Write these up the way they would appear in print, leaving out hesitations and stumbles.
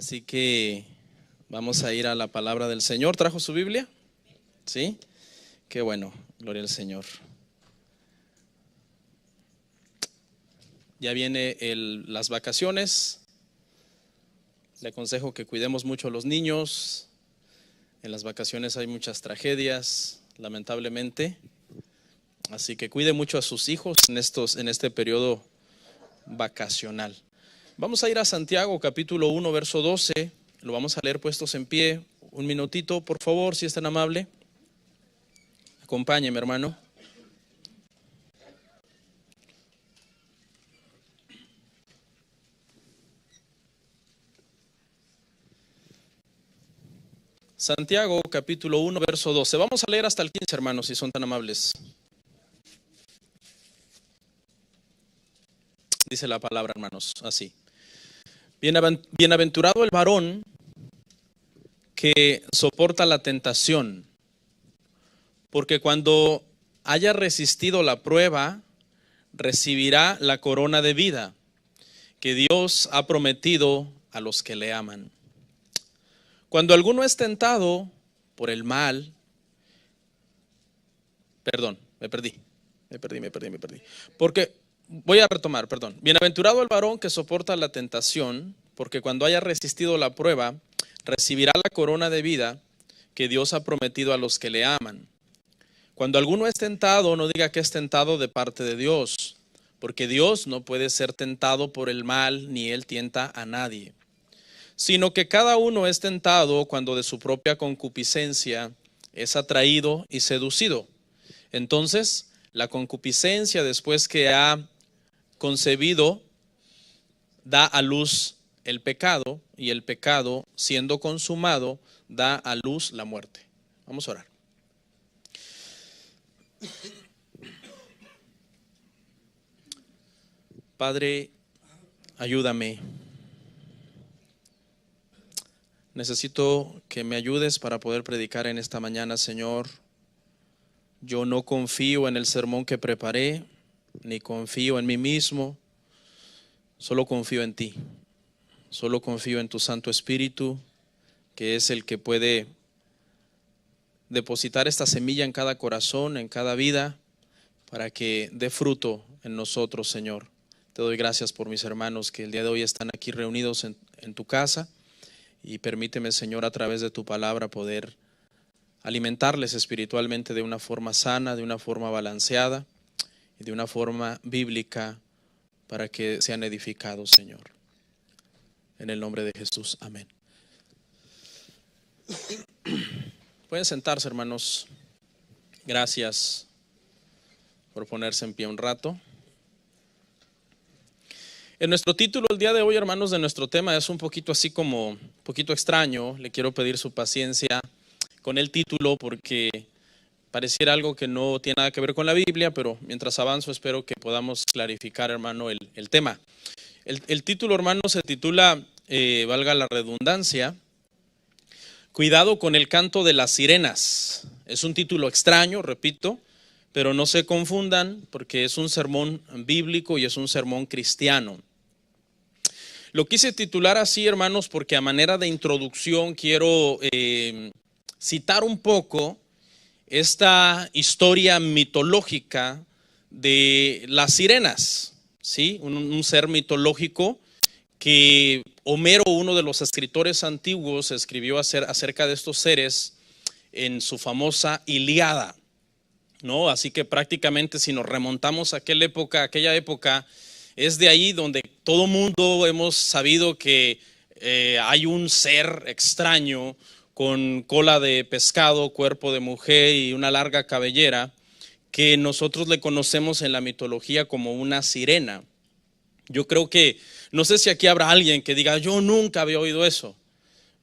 Así que vamos a ir a la palabra del Señor. ¿Trajo su Biblia? ¿Sí? Qué bueno, gloria al Señor. Ya viene las vacaciones. Le aconsejo que cuidemos mucho a los niños. En las vacaciones hay muchas tragedias, lamentablemente. Así que cuide mucho a sus hijos en este periodo vacacional. Vamos a ir a Santiago capítulo 1 verso 12. Lo vamos a leer puestos en pie. Un minutito, por favor, si es tan amable. Acompáñeme, hermano. Santiago capítulo 1 verso 12. Vamos a leer hasta el 15, hermanos, si son tan amables. Dice la palabra, hermanos, así. Bienaventurado el varón que soporta la tentación, porque cuando haya resistido la prueba, recibirá la corona de vida que Dios ha prometido a los que le aman. Cuando alguno es tentado por el mal, me perdí. Porque voy a retomar, Bienaventurado el varón que soporta la tentación, porque cuando haya resistido la prueba, recibirá la corona de vida que Dios ha prometido a los que le aman. Cuando alguno es tentado, no diga que es tentado de parte de Dios, porque Dios no puede ser tentado por el mal, ni Él tienta a nadie. Sino que cada uno es tentado cuando de su propia concupiscencia es atraído y seducido. Entonces, la concupiscencia, después que ha concebido, da a luz el pecado, y el pecado, siendo consumado, da a luz la muerte. Vamos a orar. Padre, ayúdame. Necesito que me ayudes para poder predicar en esta mañana, Señor. Yo no confío en el sermón que preparé, ni confío en mí mismo. Solo confío en ti. Solo confío en tu Santo Espíritu, que es el que puede depositar esta semilla en cada corazón, en cada vida, para que dé fruto en nosotros, Señor. Te doy gracias por mis hermanos que el día de hoy están aquí reunidos en tu casa. Y permíteme, Señor, a través de tu palabra poder alimentarles espiritualmente de una forma sana, de una forma balanceada y de una forma bíblica, para que sean edificados, Señor. En el nombre de Jesús, amén. Pueden sentarse, hermanos. Gracias por ponerse en pie un rato. En nuestro título el día de hoy, hermanos, de nuestro tema es un poquito así como, un poquito extraño. Le quiero pedir su paciencia con el título porque pareciera algo que no tiene nada que ver con la Biblia, pero mientras avanzo espero que podamos clarificar, hermano, el tema. El título, hermano, se titula, valga la redundancia, Cuidado con el canto de las sirenas. Es un título extraño, repito, pero no se confundan porque es un sermón bíblico y es un sermón cristiano. Lo quise titular así, hermanos, porque a manera de introducción quiero citar un poco esta historia mitológica de las sirenas, ¿sí? Un ser mitológico que Homero, uno de los escritores antiguos, escribió acerca de estos seres en su famosa Ilíada, ¿no? Así que prácticamente si nos remontamos a aquella época, es de ahí donde todo mundo hemos sabido que hay un ser extraño con cola de pescado, cuerpo de mujer y una larga cabellera, que nosotros le conocemos en la mitología como una sirena. Yo creo que, no sé si aquí habrá alguien que diga, yo nunca había oído eso.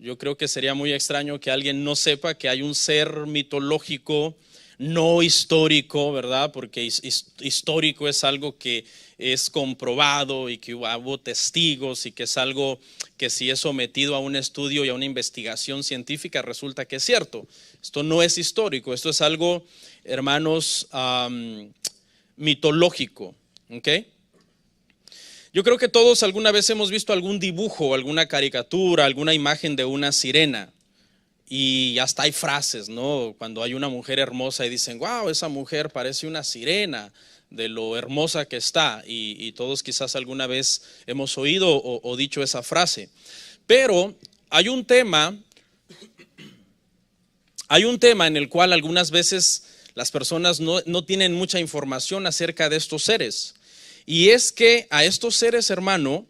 Yo creo que sería muy extraño que alguien no sepa que hay un ser mitológico no histórico, ¿verdad? Porque histórico es algo que es comprobado y que hubo testigos y que es algo que si es sometido a un estudio y a una investigación científica resulta que es cierto. Esto no es histórico, esto es algo, hermanos, mitológico, ¿ok? Yo creo que todos alguna vez hemos visto algún dibujo, alguna caricatura, alguna imagen de una sirena. Y hasta hay frases, ¿no? Cuando hay una mujer hermosa y dicen, wow, esa mujer parece una sirena de lo hermosa que está. Y todos quizás alguna vez hemos oído o dicho esa frase. Pero hay un tema en el cual algunas veces las personas no tienen mucha información acerca de estos seres. Y es que a estos seres, hermano,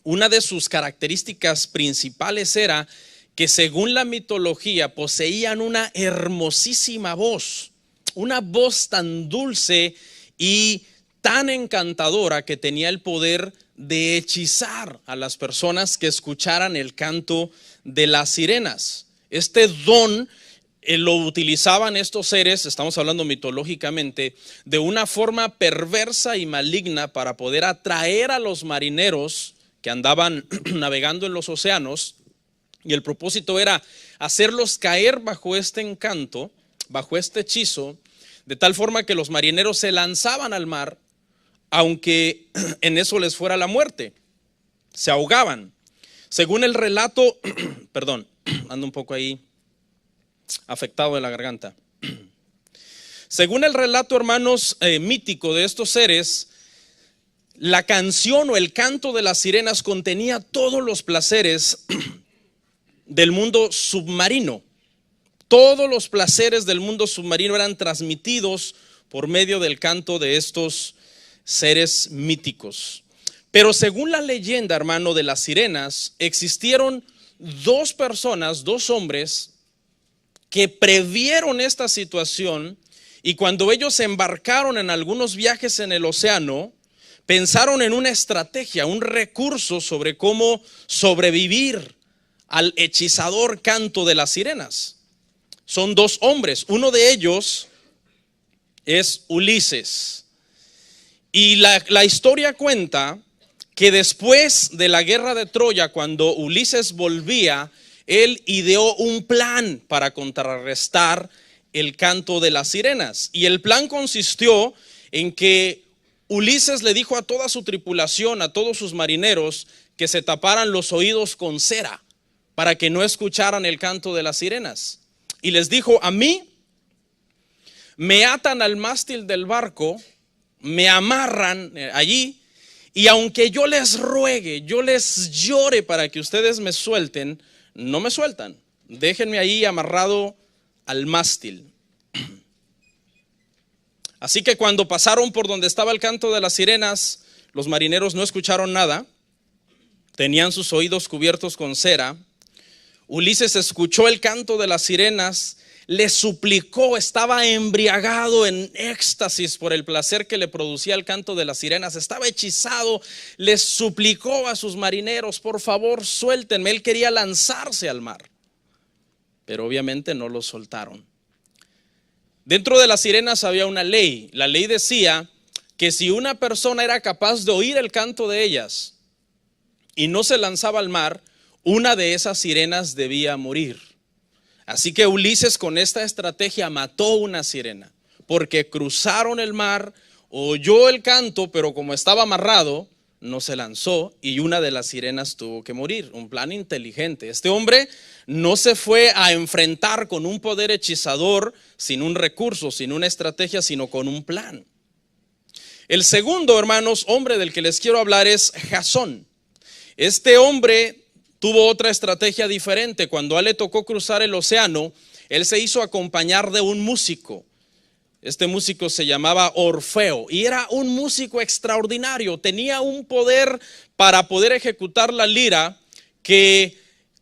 una de sus características principales era que según la mitología poseían una hermosísima voz, una voz tan dulce y tan encantadora que tenía el poder de hechizar a las personas que escucharan el canto de las sirenas. Este don lo utilizaban estos seres, estamos hablando mitológicamente, de una forma perversa y maligna para poder atraer a los marineros que andaban navegando en los océanos, y el propósito era hacerlos caer bajo este encanto, bajo este hechizo, de tal forma que los marineros se lanzaban al mar, aunque en eso les fuera la muerte, se ahogaban. Según el relato, perdón, ando un poco ahí afectado de la garganta. Según el relato, hermanos, mítico de estos seres, la canción o el canto de las sirenas contenía todos los placeres del mundo submarino. Todos los placeres del mundo submarino eran transmitidos por medio del canto de estos seres míticos. Pero según la leyenda, hermano, de las sirenas, existieron dos personas, dos hombres, que previeron esta situación, y cuando ellos se embarcaron en algunos viajes en el océano, pensaron en una estrategia, un recurso sobre cómo sobrevivir al hechizador canto de las sirenas. Son dos hombres, uno de ellos es Ulises. Y la historia cuenta que después de la guerra de Troya, cuando Ulises volvía, él ideó un plan para contrarrestar el canto de las sirenas. Y el plan consistió en que Ulises le dijo a toda su tripulación, a todos sus marineros, que se taparan los oídos con cera para que no escucharan el canto de las sirenas. Y les dijo, a mí me atan al mástil del barco, me amarran allí, y aunque yo les ruegue, yo les llore para que ustedes me suelten, no me sueltan. Déjenme ahí amarrado al mástil. Así que cuando pasaron por donde estaba el canto de las sirenas, los marineros no escucharon nada, tenían sus oídos cubiertos con cera. Ulises escuchó el canto de las sirenas, le suplicó, estaba embriagado en éxtasis por el placer que le producía el canto de las sirenas, estaba hechizado, les suplicó a sus marineros, por favor suéltenme. Él quería lanzarse al mar, pero obviamente no lo soltaron. Dentro de las sirenas había una ley. La ley decía que si una persona era capaz de oír el canto de ellas y no se lanzaba al mar, una de esas sirenas debía morir. Así que Ulises con esta estrategia mató una sirena, porque cruzaron el mar, oyó el canto, pero como estaba amarrado, no se lanzó y una de las sirenas tuvo que morir. Un plan inteligente. Este hombre no se fue a enfrentar con un poder hechizador sin un recurso, sin una estrategia, sino con un plan. El segundo, hermanos, hombre del que les quiero hablar es Jasón. Este hombre tuvo otra estrategia diferente. Cuando a él le tocó cruzar el océano, él se hizo acompañar de un músico. Este músico se llamaba Orfeo y era un músico extraordinario. Tenía un poder para poder ejecutar la lira que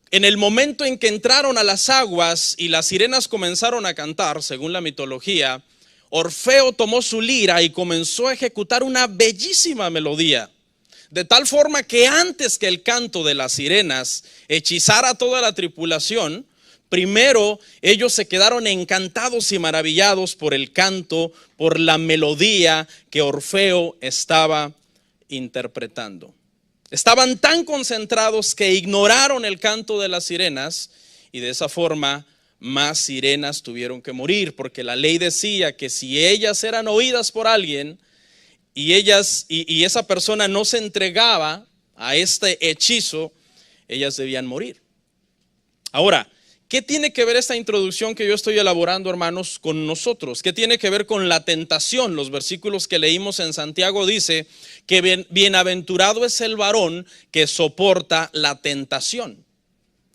en el momento en que entraron a las aguas y las sirenas comenzaron a cantar, según la mitología, Orfeo tomó su lira y comenzó a ejecutar una bellísima melodía. De tal forma que antes que el canto de las sirenas hechizara a toda la tripulación, primero ellos se quedaron encantados y maravillados por el canto, por la melodía que Orfeo estaba interpretando. Estaban tan concentrados que ignoraron el canto de las sirenas y de esa forma más sirenas tuvieron que morir, porque la ley decía que si ellas eran oídas por alguien y esa persona no se entregaba a este hechizo, ellas debían morir. Ahora, ¿qué tiene que ver esta introducción que yo estoy elaborando, hermanos, con nosotros? ¿Qué tiene que ver con la tentación? Los versículos que leímos en Santiago dice que bienaventurado es el varón que soporta la tentación.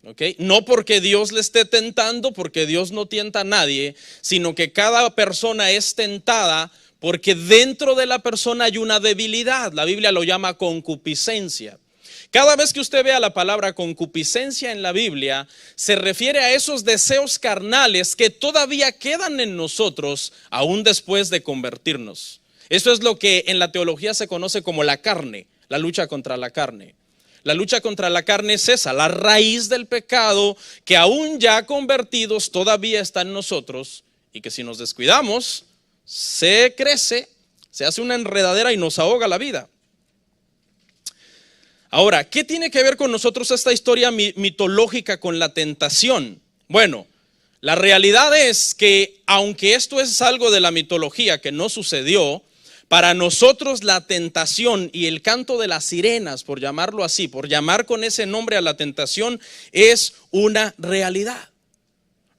¿Okay? No porque Dios le esté tentando, porque Dios no tienta a nadie, sino que cada persona es tentada porque dentro de la persona hay una debilidad. La Biblia lo llama concupiscencia. Cada vez que usted vea la palabra concupiscencia en la Biblia, se refiere a esos deseos carnales que todavía quedan en nosotros aún después de convertirnos. Eso es lo que en la teología se conoce como la carne, la lucha contra la carne. La lucha contra la carne es esa, la raíz del pecado que aún ya convertidos todavía está en nosotros y que si nos descuidamos, se crece, se hace una enredadera y nos ahoga la vida. Ahora, ¿qué tiene que ver con nosotros esta historia mitológica con la tentación? Bueno, la realidad es que aunque esto es algo de la mitología que no sucedió, para nosotros la tentación y el canto de las sirenas, por llamarlo así, por llamar con ese nombre a la tentación, es una realidad.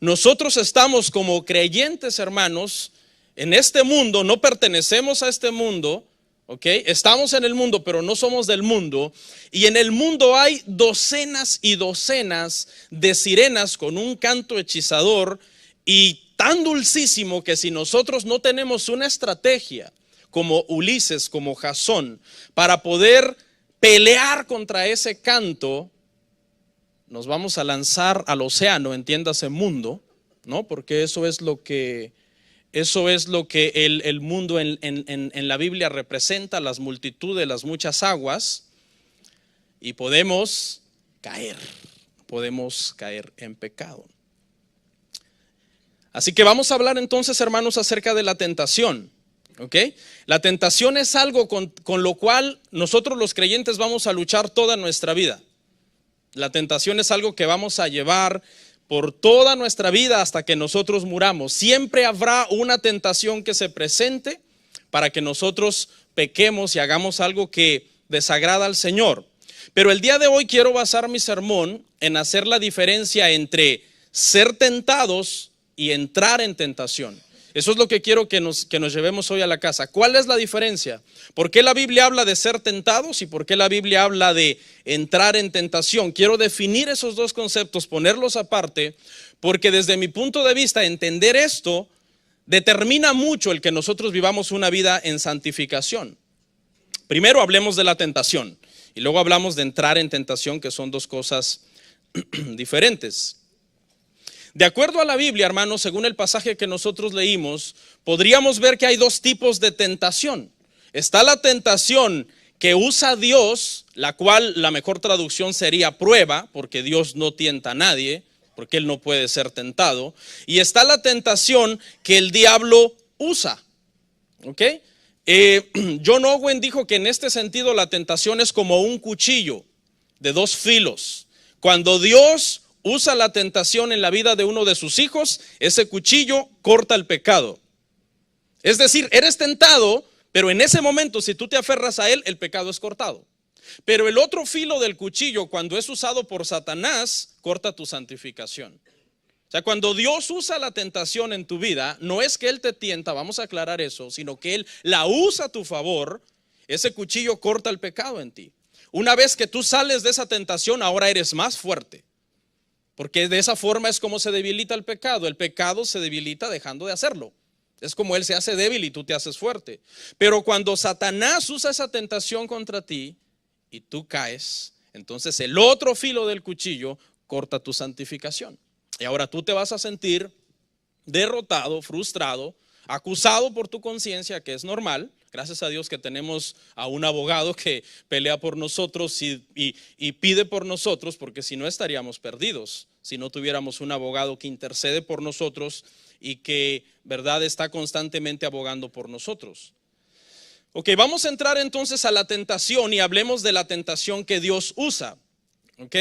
Nosotros estamos como creyentes, hermanos, en este mundo, no pertenecemos a este mundo, ¿ok? Estamos en el mundo, pero no somos del mundo. Y en el mundo hay docenas y docenas de sirenas con un canto hechizador y tan dulcísimo que si nosotros no tenemos una estrategia como Ulises, como Jasón, para poder pelear contra ese canto, nos vamos a lanzar al océano, entiéndase mundo, ¿no? Porque eso es lo que el mundo en la Biblia representa, las multitudes, las muchas aguas, y podemos caer en pecado. Así que vamos a hablar entonces, hermanos, acerca de la tentación. ¿Ok? La tentación es algo con lo cual nosotros los creyentes vamos a luchar toda nuestra vida. La tentación es algo que vamos a llevar por toda nuestra vida hasta que nosotros muramos. Siempre habrá una tentación que se presente para que nosotros pequemos y hagamos algo que desagrada al Señor. Pero el día de hoy quiero basar mi sermón en hacer la diferencia entre ser tentados y entrar en tentación. Eso es lo que quiero que nos llevemos hoy a la casa. ¿Cuál es la diferencia? ¿Por qué la Biblia habla de ser tentados y por qué la Biblia habla de entrar en tentación? Quiero definir esos dos conceptos, ponerlos aparte, porque desde mi punto de vista entender esto determina mucho el que nosotros vivamos una vida en santificación. Primero hablemos de la tentación y luego hablamos de entrar en tentación, que son dos cosas diferentes. De acuerdo a la Biblia, hermanos, según el pasaje que nosotros leímos, podríamos ver que hay dos tipos de tentación. Está la tentación que usa Dios, la cual la mejor traducción sería prueba, porque Dios no tienta a nadie, porque Él no puede ser tentado. Y está la tentación que el diablo usa. ¿Ok? John Owen dijo que en este sentido la tentación es como un cuchillo de dos filos. Cuando Dios usa la tentación en la vida de uno de sus hijos, ese cuchillo corta el pecado. Es decir, eres tentado, pero en ese momento, si tú te aferras a él, el pecado es cortado. Pero el otro filo del cuchillo, cuando es usado por Satanás, corta tu santificación. O sea, cuando Dios usa la tentación en tu vida, no es que Él te tienta, vamos a aclarar eso, sino que Él la usa a tu favor, ese cuchillo corta el pecado en ti. Una vez que tú sales de esa tentación, ahora eres más fuerte. Porque de esa forma es como se debilita el pecado. El pecado se debilita dejando de hacerlo. Es como él se hace débil y tú te haces fuerte. Pero cuando Satanás usa esa tentación contra ti y tú caes, entonces el otro filo del cuchillo corta tu santificación. Y ahora tú te vas a sentir derrotado, frustrado, acusado por tu conciencia, que es normal. Gracias a Dios que tenemos a un abogado que pelea por nosotros y pide por nosotros, porque si no estaríamos perdidos, si no tuviéramos un abogado que intercede por nosotros y que, verdad, está constantemente abogando por nosotros. Ok, vamos a entrar entonces a la tentación y hablemos de la tentación que Dios usa. Ok,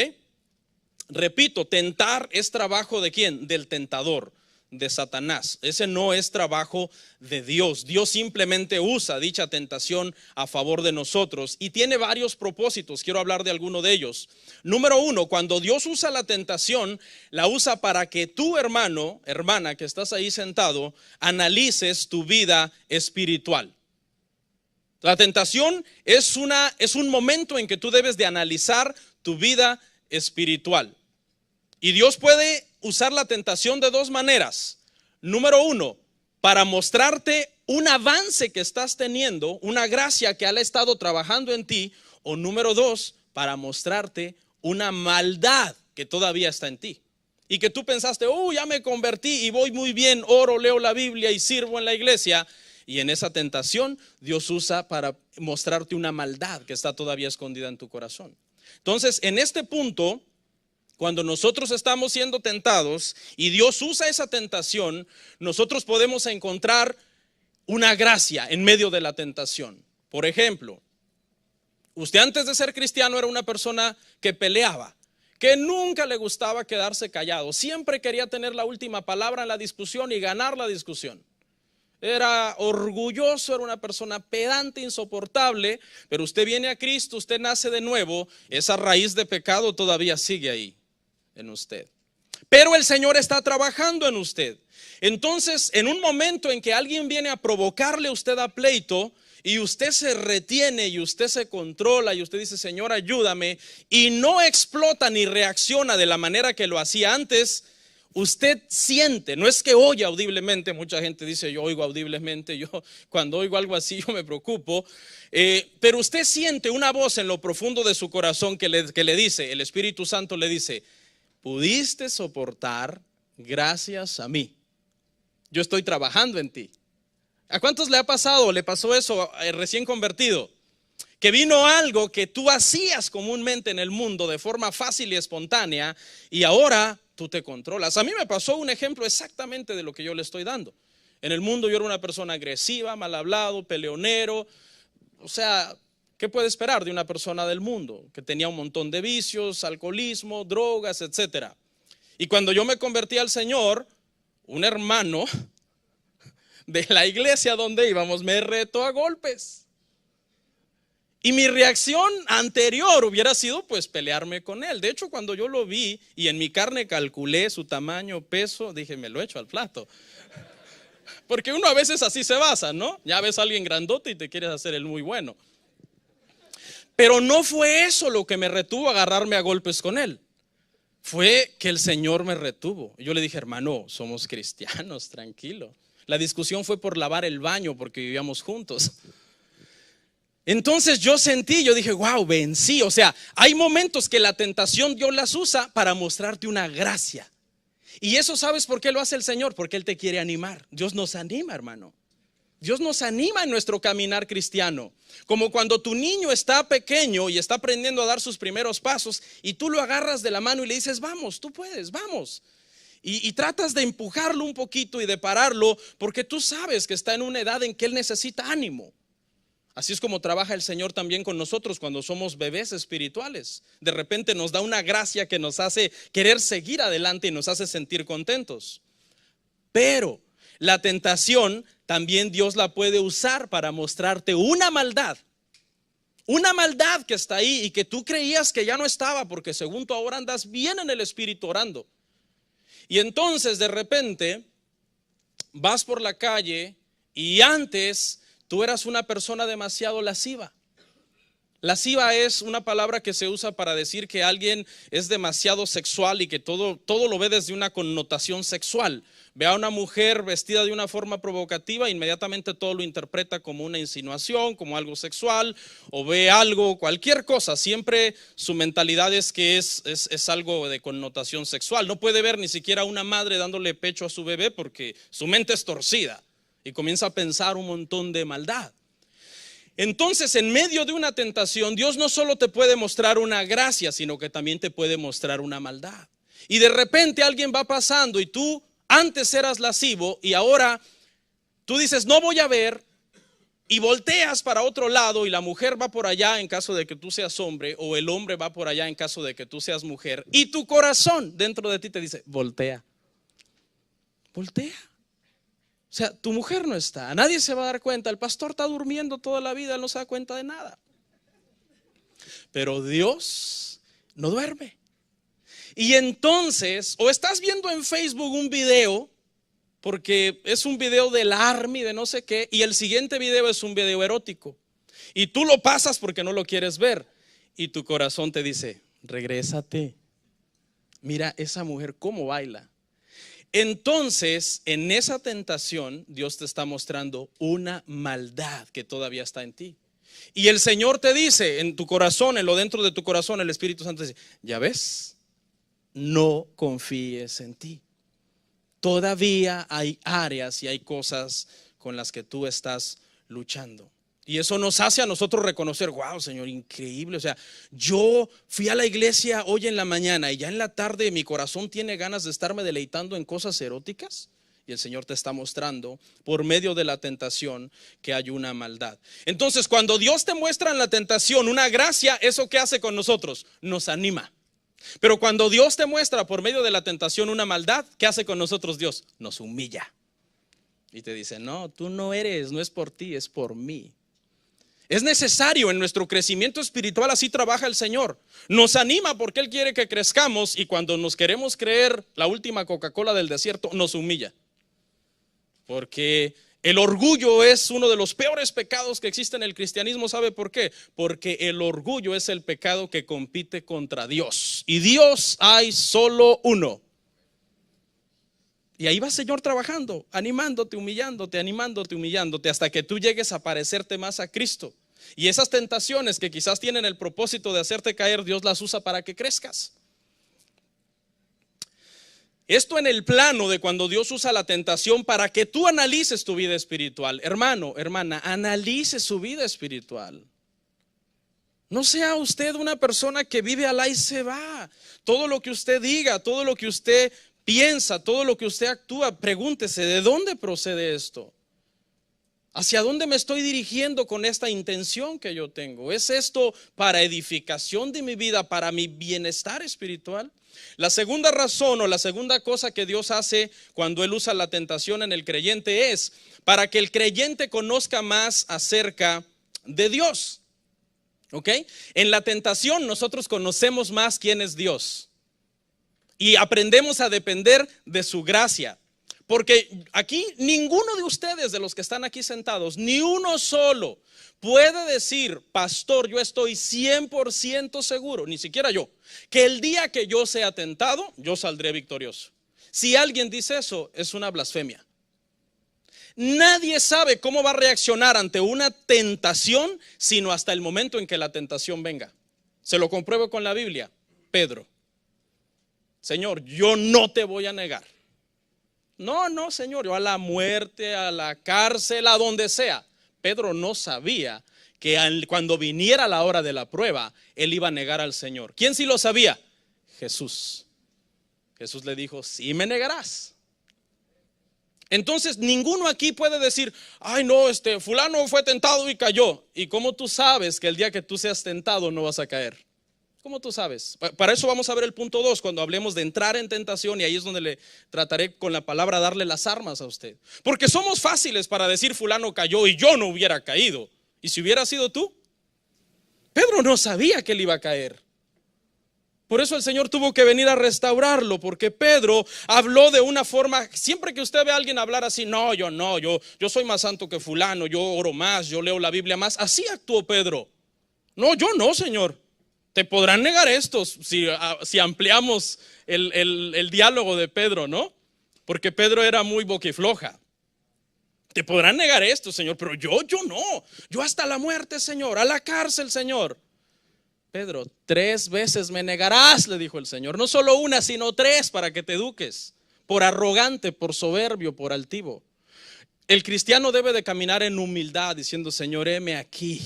repito, tentar es trabajo ¿de quién? Del tentador. de Satanás. Ese no es trabajo de Dios. Dios simplemente usa dicha tentación a favor de nosotros y tiene varios propósitos. Quiero hablar de alguno de ellos. Número uno, cuando Dios usa la tentación, la usa para que tú, hermano, hermana, que estás ahí sentado, analices tu vida espiritual. La tentación es un momento en que tú debes de analizar tu vida espiritual. Y Dios puede usar la tentación de dos maneras. Número uno, para mostrarte un avance que estás teniendo, una gracia que Él ha estado trabajando en ti. O número dos, para mostrarte una maldad que todavía está en ti. Y que tú pensaste, ya me convertí y voy muy bien, oro, leo la Biblia y sirvo en la iglesia. Y en esa tentación Dios usa para mostrarte una maldad que está todavía escondida en tu corazón. Entonces, en este punto, cuando nosotros estamos siendo tentados y Dios usa esa tentación, nosotros podemos encontrar una gracia en medio de la tentación. Por ejemplo, usted antes de ser cristiano era una persona que peleaba, que nunca le gustaba quedarse callado, siempre quería tener la última palabra en la discusión y ganar la discusión. Era orgulloso, era una persona pedante, insoportable, pero usted viene a Cristo, usted nace de nuevo, esa raíz de pecado todavía sigue ahí en usted. Pero el Señor está trabajando en usted. Entonces, en un momento en que alguien viene a provocarle a usted a pleito y usted se retiene y usted se controla y usted dice, Señor, ayúdame, y no explota ni reacciona de la manera que lo hacía antes, usted siente, no es que oye audiblemente. Mucha gente dice, yo oigo audiblemente, yo cuando oigo algo así yo me preocupo, pero usted siente una voz en lo profundo de su corazón que le dice, el Espíritu Santo le dice, pudiste soportar gracias a mí, yo estoy trabajando en ti. ¿A cuántos le ha pasado, le pasó eso recién convertido? Que vino algo que tú hacías comúnmente en el mundo de forma fácil y espontánea y ahora tú te controlas. A mí me pasó un ejemplo exactamente de lo que yo le estoy dando. En el mundo yo era una persona agresiva, mal hablado, peleonero. O sea, ¿qué puede esperar de una persona del mundo? Que tenía un montón de vicios, alcoholismo, drogas, etcétera. Y cuando yo me convertí al Señor, un hermano de la iglesia donde íbamos me retó a golpes. Y mi reacción anterior hubiera sido pues pelearme con él. De hecho, cuando yo lo vi y en mi carne calculé su tamaño, peso, dije, me lo echo al plato. Porque uno a veces así se basa, ¿no? Ya ves a alguien grandote y te quieres hacer el muy bueno. Pero no fue eso lo que me retuvo a agarrarme a golpes con él. Fue que el Señor me retuvo. Yo le dije, hermano, somos cristianos, tranquilo. La discusión fue por lavar el baño porque vivíamos juntos. Entonces yo dije, wow, vencí. O sea, hay momentos que la tentación Dios las usa para mostrarte una gracia. Y eso, ¿sabes por qué lo hace el Señor? Porque Él te quiere animar. Dios nos anima, hermano. Dios nos anima en nuestro caminar cristiano. Como cuando tu niño está pequeño y está aprendiendo a dar sus primeros pasos y tú lo agarras de la mano y le dices, vamos, tú puedes, vamos. Y tratas de empujarlo un poquito y de pararlo porque tú sabes que está en una edad en que él necesita ánimo. Así es como trabaja el Señor también con nosotros cuando somos bebés espirituales. De repente nos da una gracia que nos hace querer seguir adelante y nos hace sentir contentos. Pero la tentación también Dios la puede usar para mostrarte una maldad que está ahí y que tú creías que ya no estaba porque según tú ahora andas bien en el espíritu orando. Y entonces de repente vas por la calle y antes tú eras una persona demasiado lasciva. Lasciva es una palabra que se usa para decir que alguien es demasiado sexual y que todo lo ve desde una connotación sexual. Ve a una mujer vestida de una forma provocativa, inmediatamente todo lo interpreta como una insinuación, como algo sexual, o ve algo, cualquier cosa. Siempre su mentalidad es que es algo de connotación sexual. No puede ver ni siquiera a una madre dándole pecho a su bebé porque su mente es torcida y comienza a pensar un montón de maldad. Entonces, en medio de una tentación, Dios no solo te puede mostrar una gracia, sino que también te puede mostrar una maldad. Y de repente alguien va pasando y tú antes eras lascivo y ahora tú dices, no voy a ver, y volteas para otro lado y la mujer va por allá en caso de que tú seas hombre, o el hombre va por allá en caso de que tú seas mujer, y tu corazón dentro de ti te dice, voltea. voltea. O sea, tu mujer no está, nadie se va a dar cuenta, el pastor está durmiendo toda la vida, él no se da cuenta de nada. Pero Dios no duerme. Y entonces, o estás viendo en Facebook un video, porque es un video del Army, de no sé qué, y el siguiente video es un video erótico. Y tú lo pasas porque no lo quieres ver. Y tu corazón te dice, regrésate. Mira esa mujer cómo baila. Entonces, en esa tentación, Dios te está mostrando una maldad que todavía está en ti. Y el Señor te dice, en tu corazón, en lo dentro de tu corazón, el Espíritu Santo dice, ya ves, no confíes en ti. Todavía hay áreas y hay cosas con las que tú estás luchando. Y eso nos hace a nosotros reconocer, wow, Señor, increíble. O sea, yo fui a la iglesia hoy en la mañana y ya en la tarde mi corazón tiene ganas de estarme deleitando en cosas eróticas. Y el Señor te está mostrando por medio de la tentación que hay una maldad. Entonces, cuando Dios te muestra en la tentación una gracia, ¿eso qué hace con nosotros? Nos anima. Pero cuando Dios te muestra por medio de la tentación una maldad, ¿qué hace con nosotros Dios? Nos humilla. Y te dice, no, tú no eres, no es por ti, es por mí. Es necesario en nuestro crecimiento espiritual, así trabaja el Señor. Nos anima porque Él quiere que crezcamos, y cuando nos queremos creer la última Coca-Cola del desierto, nos humilla. Porque el orgullo es uno de los peores pecados que existe en el cristianismo. ¿Sabe por qué? Porque el orgullo es el pecado que compite contra Dios. Y Dios hay solo uno. Y ahí va el Señor trabajando, animándote, humillándote, hasta que tú llegues a parecerte más a Cristo. Y esas tentaciones que quizás tienen el propósito de hacerte caer, Dios las usa para que crezcas. Esto en el plano de cuando Dios usa la tentación para que tú analices tu vida espiritual. Hermano, hermana, analice su vida espiritual. No sea usted una persona que vive al y se va. Todo lo que usted diga, todo lo que usted piensa, todo lo que usted actúa, pregúntese, ¿de dónde procede esto? ¿Hacia dónde me estoy dirigiendo con esta intención que yo tengo? ¿Es esto para edificación de mi vida, para mi bienestar espiritual? La segunda razón o la segunda cosa que Dios hace cuando Él usa la tentación en el creyente es para que el creyente conozca más acerca de Dios. ¿Ok? En la tentación nosotros conocemos más quién es Dios y aprendemos a depender de su gracia. Porque aquí ninguno de ustedes, de los que están aquí sentados, ni uno solo puede decir, pastor, yo estoy 100% seguro, ni siquiera yo, que el día que yo sea tentado, yo saldré victorioso. Si alguien dice eso, es una blasfemia. Nadie sabe cómo va a reaccionar ante una tentación, sino hasta el momento en que la tentación venga. Se lo compruebo con la Biblia. Pedro, Señor, yo no te voy a negar. No, Señor, yo a la muerte, a la cárcel, a donde sea. Pedro no sabía que cuando viniera la hora de la prueba, él iba a negar al Señor. ¿Quién sí lo sabía? Jesús. Jesús le dijo, sí me negarás. Entonces ninguno aquí puede decir, ay no, fulano fue tentado y cayó. ¿Y cómo tú sabes que el día que tú seas tentado no vas a caer? ¿Cómo tú sabes? Para eso vamos a ver el punto 2 cuando hablemos de entrar en tentación, y ahí es donde le trataré con la palabra darle las armas a usted. Porque somos fáciles para decir fulano cayó y yo no hubiera caído. ¿Y si hubiera sido tú? Pedro no sabía que él iba a caer. Por eso el Señor tuvo que venir a restaurarlo, porque Pedro habló de una forma, siempre que usted ve a alguien hablar así, yo soy más santo que fulano, yo oro más, yo leo la Biblia más, así actuó Pedro. No, yo no, Señor. Te podrán negar estos si ampliamos el diálogo de Pedro, ¿no? Porque Pedro era muy boquifloja. Te podrán negar esto, Señor, pero yo no. Yo hasta la muerte, Señor, a la cárcel, Señor. Pedro, 3 veces me negarás, le dijo el Señor. No solo una, sino 3 para que te eduques. Por arrogante, por soberbio, por altivo. El cristiano debe de caminar en humildad diciendo, Señor, heme aquí.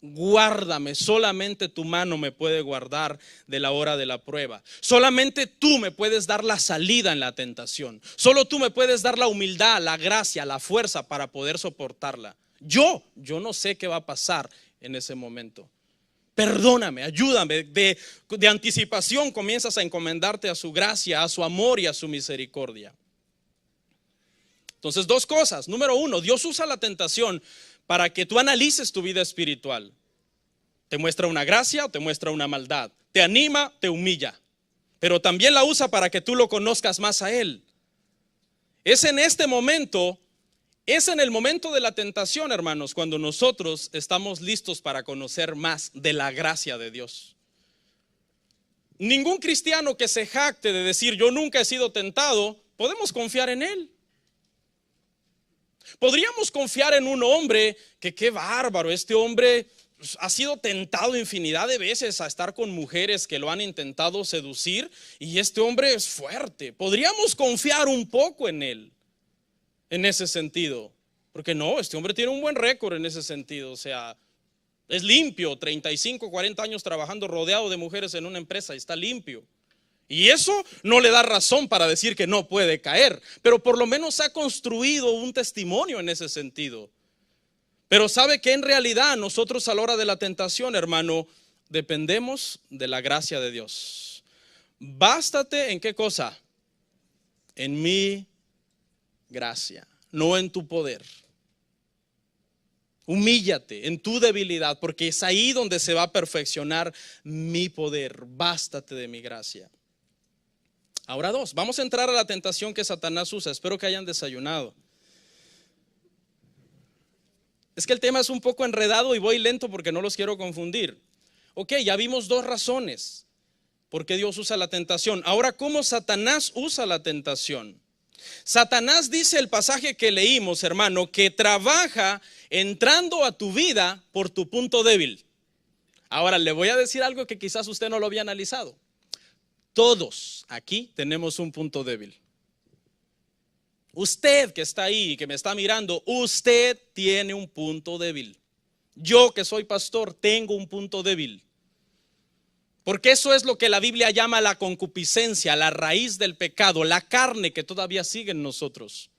Guárdame, solamente tu mano me puede guardar de la hora de la prueba. Solamente tú me puedes dar la salida en la tentación. Solo tú me puedes dar la humildad, la gracia, la fuerza para poder soportarla. Yo no sé qué va a pasar en ese momento. Perdóname, ayúdame. De anticipación comienzas a encomendarte a su gracia, a su amor y a su misericordia. Entonces, dos cosas. Número uno, Dios usa la tentación para que tú analices tu vida espiritual. Te muestra una gracia o te muestra una maldad. Te anima, te humilla. Pero también la usa para que tú lo conozcas más a Él. Es en este momento, es en el momento de la tentación, hermanos, cuando nosotros estamos listos para conocer más de la gracia de Dios. Ningún cristiano que se jacte de decir yo nunca he sido tentado, podemos confiar en Él. Podríamos confiar en un hombre que qué bárbaro, este hombre ha sido tentado infinidad de veces a estar con mujeres que lo han intentado seducir y este hombre es fuerte. Podríamos confiar un poco en él, en ese sentido, porque no, este hombre tiene un buen récord en ese sentido, o sea, es limpio, 35, 40 años trabajando rodeado de mujeres en una empresa y está limpio. Y eso no le da razón para decir que no puede caer, pero por lo menos ha construido un testimonio en ese sentido. Pero sabe que en realidad nosotros a la hora de la tentación, hermano, dependemos de la gracia de Dios. Bástate en qué cosa? En mi gracia, no en tu poder. Humíllate en tu debilidad, porque es ahí donde se va a perfeccionar mi poder. Bástate de mi gracia. Ahora dos, vamos a entrar a la tentación que Satanás usa. Espero que hayan desayunado. Es que el tema es un poco enredado y voy lento porque no los quiero confundir. Ok, ya vimos dos razones por qué Dios usa la tentación. Ahora, ¿cómo Satanás usa la tentación? Satanás dice el pasaje que leímos, hermano, que trabaja entrando a tu vida por tu punto débil. Ahora, le voy a decir algo que quizás usted no lo había analizado. Todos aquí tenemos un punto débil. Usted que está ahí y que me está mirando, usted tiene un punto débil. Yo que soy pastor tengo un punto débil. Porque eso es lo que la Biblia llama la concupiscencia, la raíz del pecado, la carne que todavía sigue en nosotros.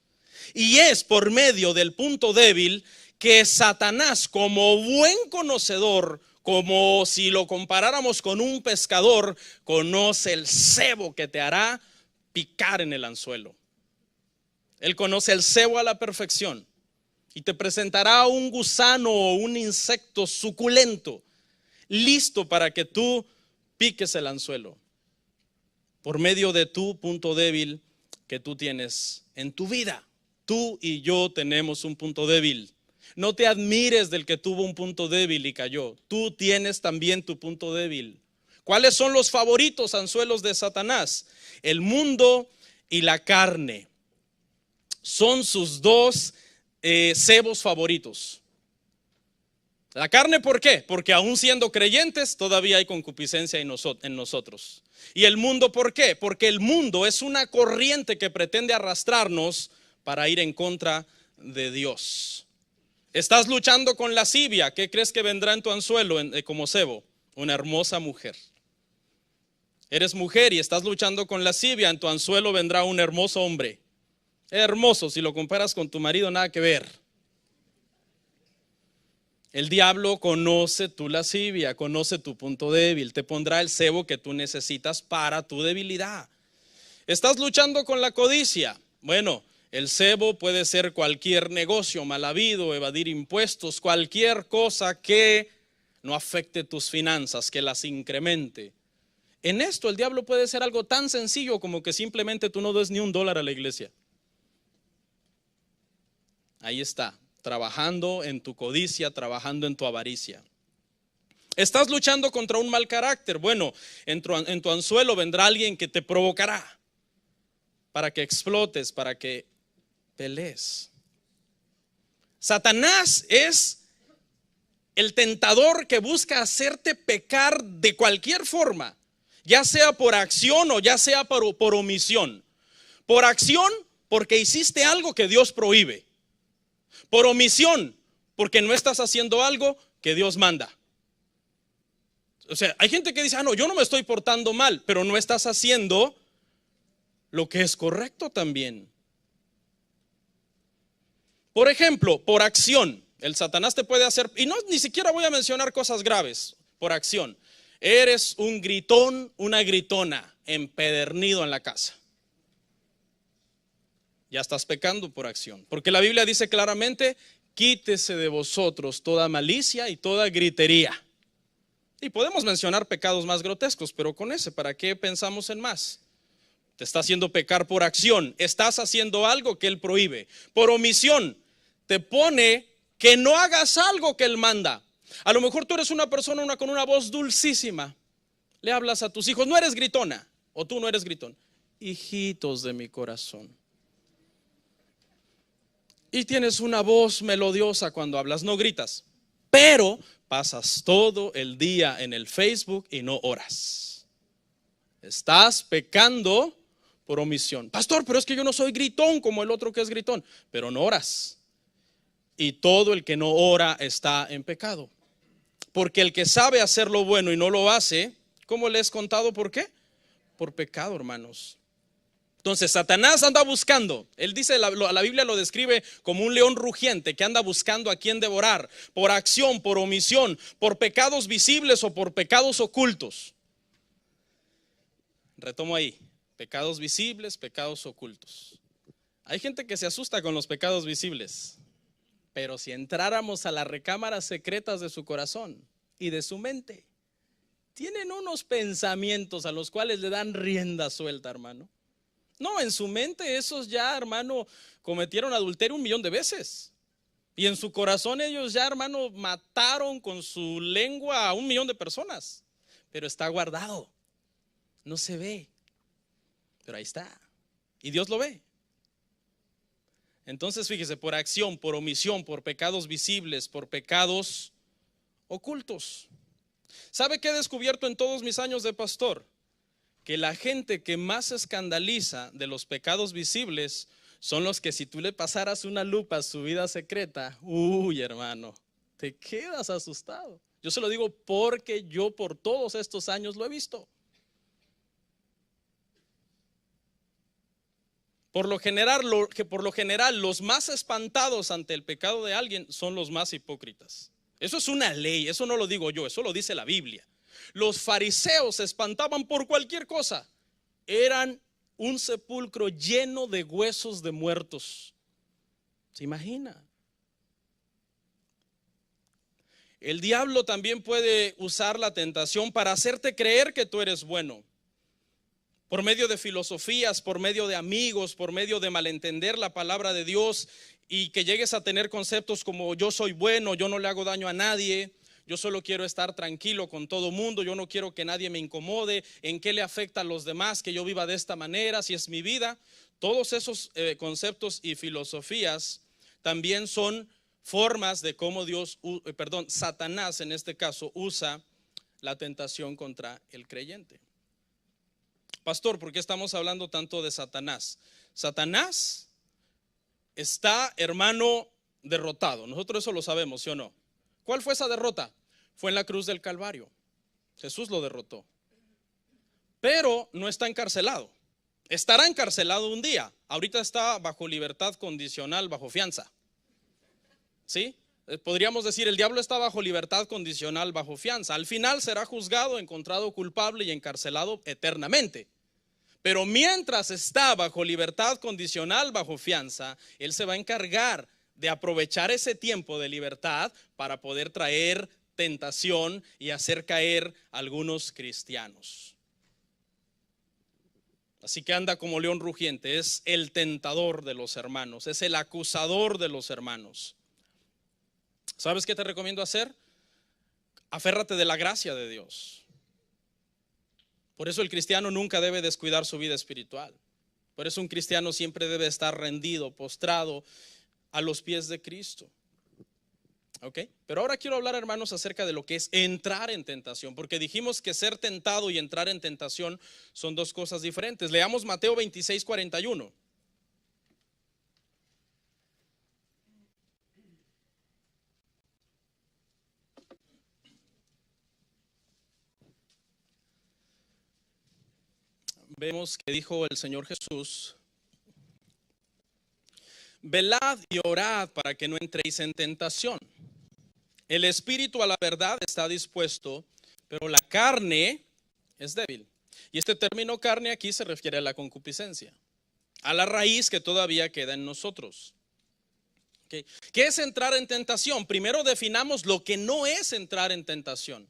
Y es por medio del punto débil que Satanás, como buen conocedor, como si lo comparáramos con un pescador, conoce el cebo que te hará picar en el anzuelo. Él conoce el cebo a la perfección y te presentará un gusano o un insecto suculento, listo para que tú piques el anzuelo, por medio de tu punto débil que tú tienes en tu vida. Tú y yo tenemos un punto débil. No te admires del que tuvo un punto débil y cayó. Tú tienes también tu punto débil. ¿Cuáles son los favoritos anzuelos de Satanás? El mundo y la carne. Son sus dos cebos favoritos. La carne, ¿por qué? Porque aún siendo creyentes todavía hay concupiscencia en nosotros. Y el mundo, ¿por qué? Porque el mundo es una corriente que pretende arrastrarnos para ir en contra de Dios. Estás luchando con lascivia. ¿Qué crees que vendrá en tu anzuelo como cebo? Una hermosa mujer. Eres mujer y estás luchando con lascivia, en tu anzuelo vendrá un hermoso hombre. Hermoso, si lo comparas con tu marido, nada que ver. El diablo conoce tu lascivia, conoce tu punto débil, te pondrá el cebo que tú necesitas para tu debilidad. Estás luchando con la codicia. Bueno, el cebo puede ser cualquier negocio mal habido, evadir impuestos, cualquier cosa que no afecte tus finanzas, que las incremente. En esto el diablo puede ser algo tan sencillo como que simplemente tú no des ni $1 a la iglesia. Ahí está, trabajando en tu codicia, trabajando en tu avaricia. Estás luchando contra un mal carácter. Bueno, en tu anzuelo vendrá alguien que te provocará para que explotes, para que pelees. Satanás es el tentador que busca hacerte pecar de cualquier forma, ya sea por acción o ya sea por omisión. Por acción, porque hiciste algo que Dios prohíbe. Por omisión, porque no estás haciendo algo que Dios manda. O sea, hay gente que dice, no, yo no me estoy portando mal, pero no estás haciendo lo que es correcto también. Por ejemplo, por acción, el Satanás te puede hacer, y no, ni siquiera voy a mencionar cosas graves, por acción. Eres un gritón, una gritona, empedernido en la casa. ya estás pecando por acción. Porque la Biblia dice claramente, quítese de vosotros toda malicia y toda gritería. Y podemos mencionar pecados más grotescos, pero con ese, ¿para qué pensamos en más? Te está haciendo pecar por acción, estás haciendo algo que Él prohíbe. Por omisión, te pone que no hagas algo que Él manda. A lo mejor tú eres una persona con una voz dulcísima. Le hablas a tus hijos, no eres gritona, o tú no eres gritón. Hijitos de mi corazón. Y tienes una voz melodiosa cuando hablas, no gritas, pero pasas todo el día en el Facebook y no oras. Estás pecando por omisión. Pastor, pero es que yo no soy gritón como el otro que es gritón, pero no oras. Y todo el que no ora está en pecado. Porque el que sabe hacer lo bueno y no lo hace, ¿cómo les he contado por qué? Por pecado, hermanos. Entonces Satanás anda buscando, él dice, la Biblia lo describe como un león rugiente que anda buscando a quien devorar, por acción, por omisión, por pecados visibles o por pecados ocultos. Retomo ahí, pecados visibles, pecados ocultos. Hay gente que se asusta con los pecados visibles, pero si entráramos a las recámaras secretas de su corazón y de su mente, tienen unos pensamientos a los cuales le dan rienda suelta, hermano. No, en su mente esos ya, hermano, cometieron adulterio 1,000,000 de veces. Y en su corazón ellos ya, hermano, mataron con su lengua a 1,000,000 de personas. Pero está guardado, no se ve, pero ahí está. Y Dios lo ve. Entonces fíjese, por acción, por omisión, por pecados visibles, por pecados ocultos. ¿Sabe qué he descubierto en todos mis años de pastor? Que la gente que más se escandaliza de los pecados visibles son los que si tú le pasaras una lupa a su vida secreta, uy, hermano, te quedas asustado. Yo se lo digo porque yo por todos estos años lo he visto. Por lo general, los más espantados ante el pecado de alguien son los más hipócritas. Eso es una ley, eso no lo digo yo, eso lo dice la Biblia. Los fariseos se espantaban por cualquier cosa. Eran un sepulcro lleno de huesos de muertos. ¿Se imagina? El diablo también puede usar la tentación para hacerte creer que tú eres bueno. Por medio de filosofías, por medio de amigos, por medio de malentender la palabra de Dios y que llegues a tener conceptos como yo soy bueno, yo no le hago daño a nadie. Yo solo quiero estar tranquilo con todo mundo, yo no quiero que nadie me incomode, en qué le afecta a los demás que yo viva de esta manera, si es mi vida. Todos esos conceptos y filosofías también son formas de cómo Satanás en este caso usa la tentación contra el creyente. Pastor, ¿por qué estamos hablando tanto de Satanás? Satanás está, hermano, derrotado. Nosotros eso lo sabemos, ¿sí o no? ¿Cuál fue esa derrota? Fue en la cruz del Calvario. Jesús lo derrotó. Pero no está encarcelado. Estará encarcelado un día. Ahorita está bajo libertad condicional, bajo fianza. ¿Sí? Podríamos decir, el diablo está bajo libertad condicional, bajo fianza. Al final será juzgado, encontrado culpable y encarcelado eternamente. Pero mientras está bajo libertad condicional, bajo fianza, él se va a encargar de aprovechar ese tiempo de libertad para poder traer tentación y hacer caer a algunos cristianos. Así que anda como león rugiente, es el tentador de los hermanos, es el acusador de los hermanos. ¿Sabes qué te recomiendo hacer? Aférrate de la gracia de Dios. Por eso el cristiano nunca debe descuidar su vida espiritual. Por eso un cristiano siempre debe estar rendido, postrado a los pies de Cristo. ¿Ok? Pero ahora quiero hablar, hermanos, acerca de lo que es entrar en tentación, porque dijimos que ser tentado y entrar en tentación son dos cosas diferentes. Leamos Mateo 26:41. Vemos que dijo el Señor Jesús: velad y orad para que no entréis en tentación. El espíritu a la verdad está dispuesto, pero la carne es débil. Y este término carne aquí se refiere a la concupiscencia, a la raíz que todavía queda en nosotros. ¿Okay? ¿Qué es entrar en tentación? Primero definamos lo que no es entrar en tentación.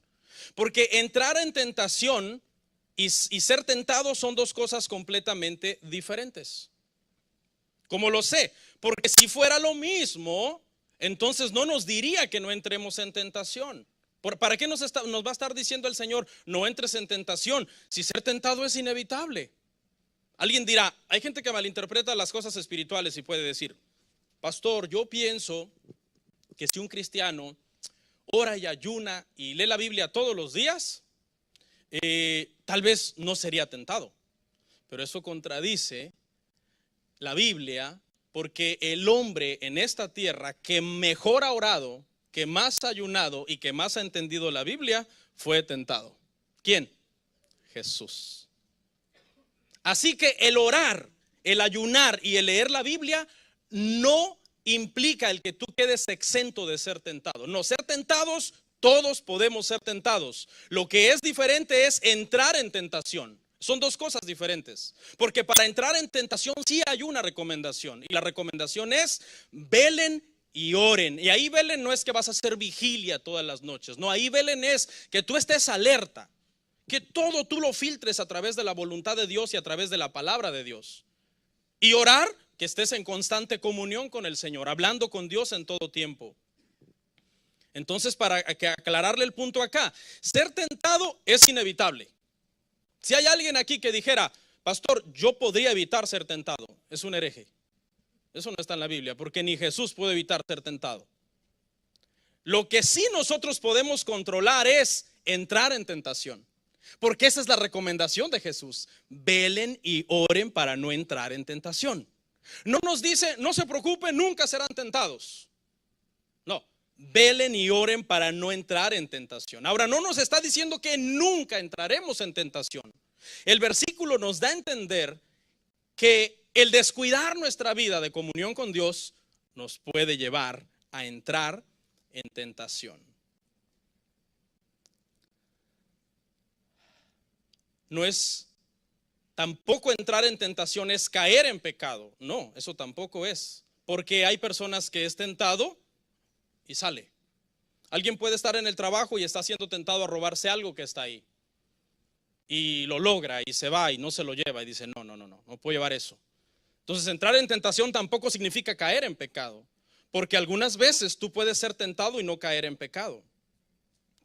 Porque entrar en tentación y ser tentado son dos cosas completamente diferentes. ¿Cómo lo sé? Porque si fuera lo mismo, entonces no nos diría que no entremos en tentación. ¿Para qué nos va a estar diciendo el Señor, no entres en tentación, si ser tentado es inevitable? Alguien dirá, hay gente que malinterpreta las cosas espirituales y puede decir, pastor, yo pienso que si un cristiano ora y ayuna y lee la Biblia todos los días, tal vez no sería tentado. Pero eso contradice la Biblia, porque el hombre en esta tierra que mejor ha orado, que más ha ayunado y que más ha entendido la Biblia, fue tentado. ¿Quién? Jesús. Así que el orar, el ayunar y el leer la Biblia no implica el que tú quedes exento de ser tentado. No, ser tentados, todos podemos ser tentados. Lo que es diferente es entrar en tentación. Son dos cosas diferentes. Porque para entrar en tentación sí hay una recomendación. Y la recomendación es velen y oren. Y ahí velen no es que vas a hacer vigilia todas las noches. No, ahí velen es que tú estés alerta. Que todo tú lo filtres a través de la voluntad de Dios y a través de la palabra de Dios. Y orar, que estés en constante comunión con el Señor, hablando con Dios en todo tiempo. Entonces, para aclararle el punto acá, ser tentado es inevitable. Si hay alguien aquí que dijera, pastor, yo podría evitar ser tentado, es un hereje. Eso no está en la Biblia, porque ni Jesús puede evitar ser tentado. Lo que sí nosotros podemos controlar es entrar en tentación. Porque esa es la recomendación de Jesús. Velen y oren para no entrar en tentación. No nos dice, no se preocupen, nunca serán tentados. No, velen y oren para no entrar en tentación. Ahora, no nos está diciendo que nunca entraremos en tentación. El versículo nos da a entender que el descuidar nuestra vida de comunión con Dios nos puede llevar a entrar en tentación. No es, tampoco entrar en tentación es caer en pecado. No, eso tampoco es. Porque hay personas que es tentado y sale. Alguien puede estar en el trabajo y está siendo tentado a robarse algo que está ahí. Y lo logra y se va y no se lo lleva y dice, no puedo llevar eso. Entonces entrar en tentación tampoco significa caer en pecado. Porque algunas veces tú puedes ser tentado y no caer en pecado.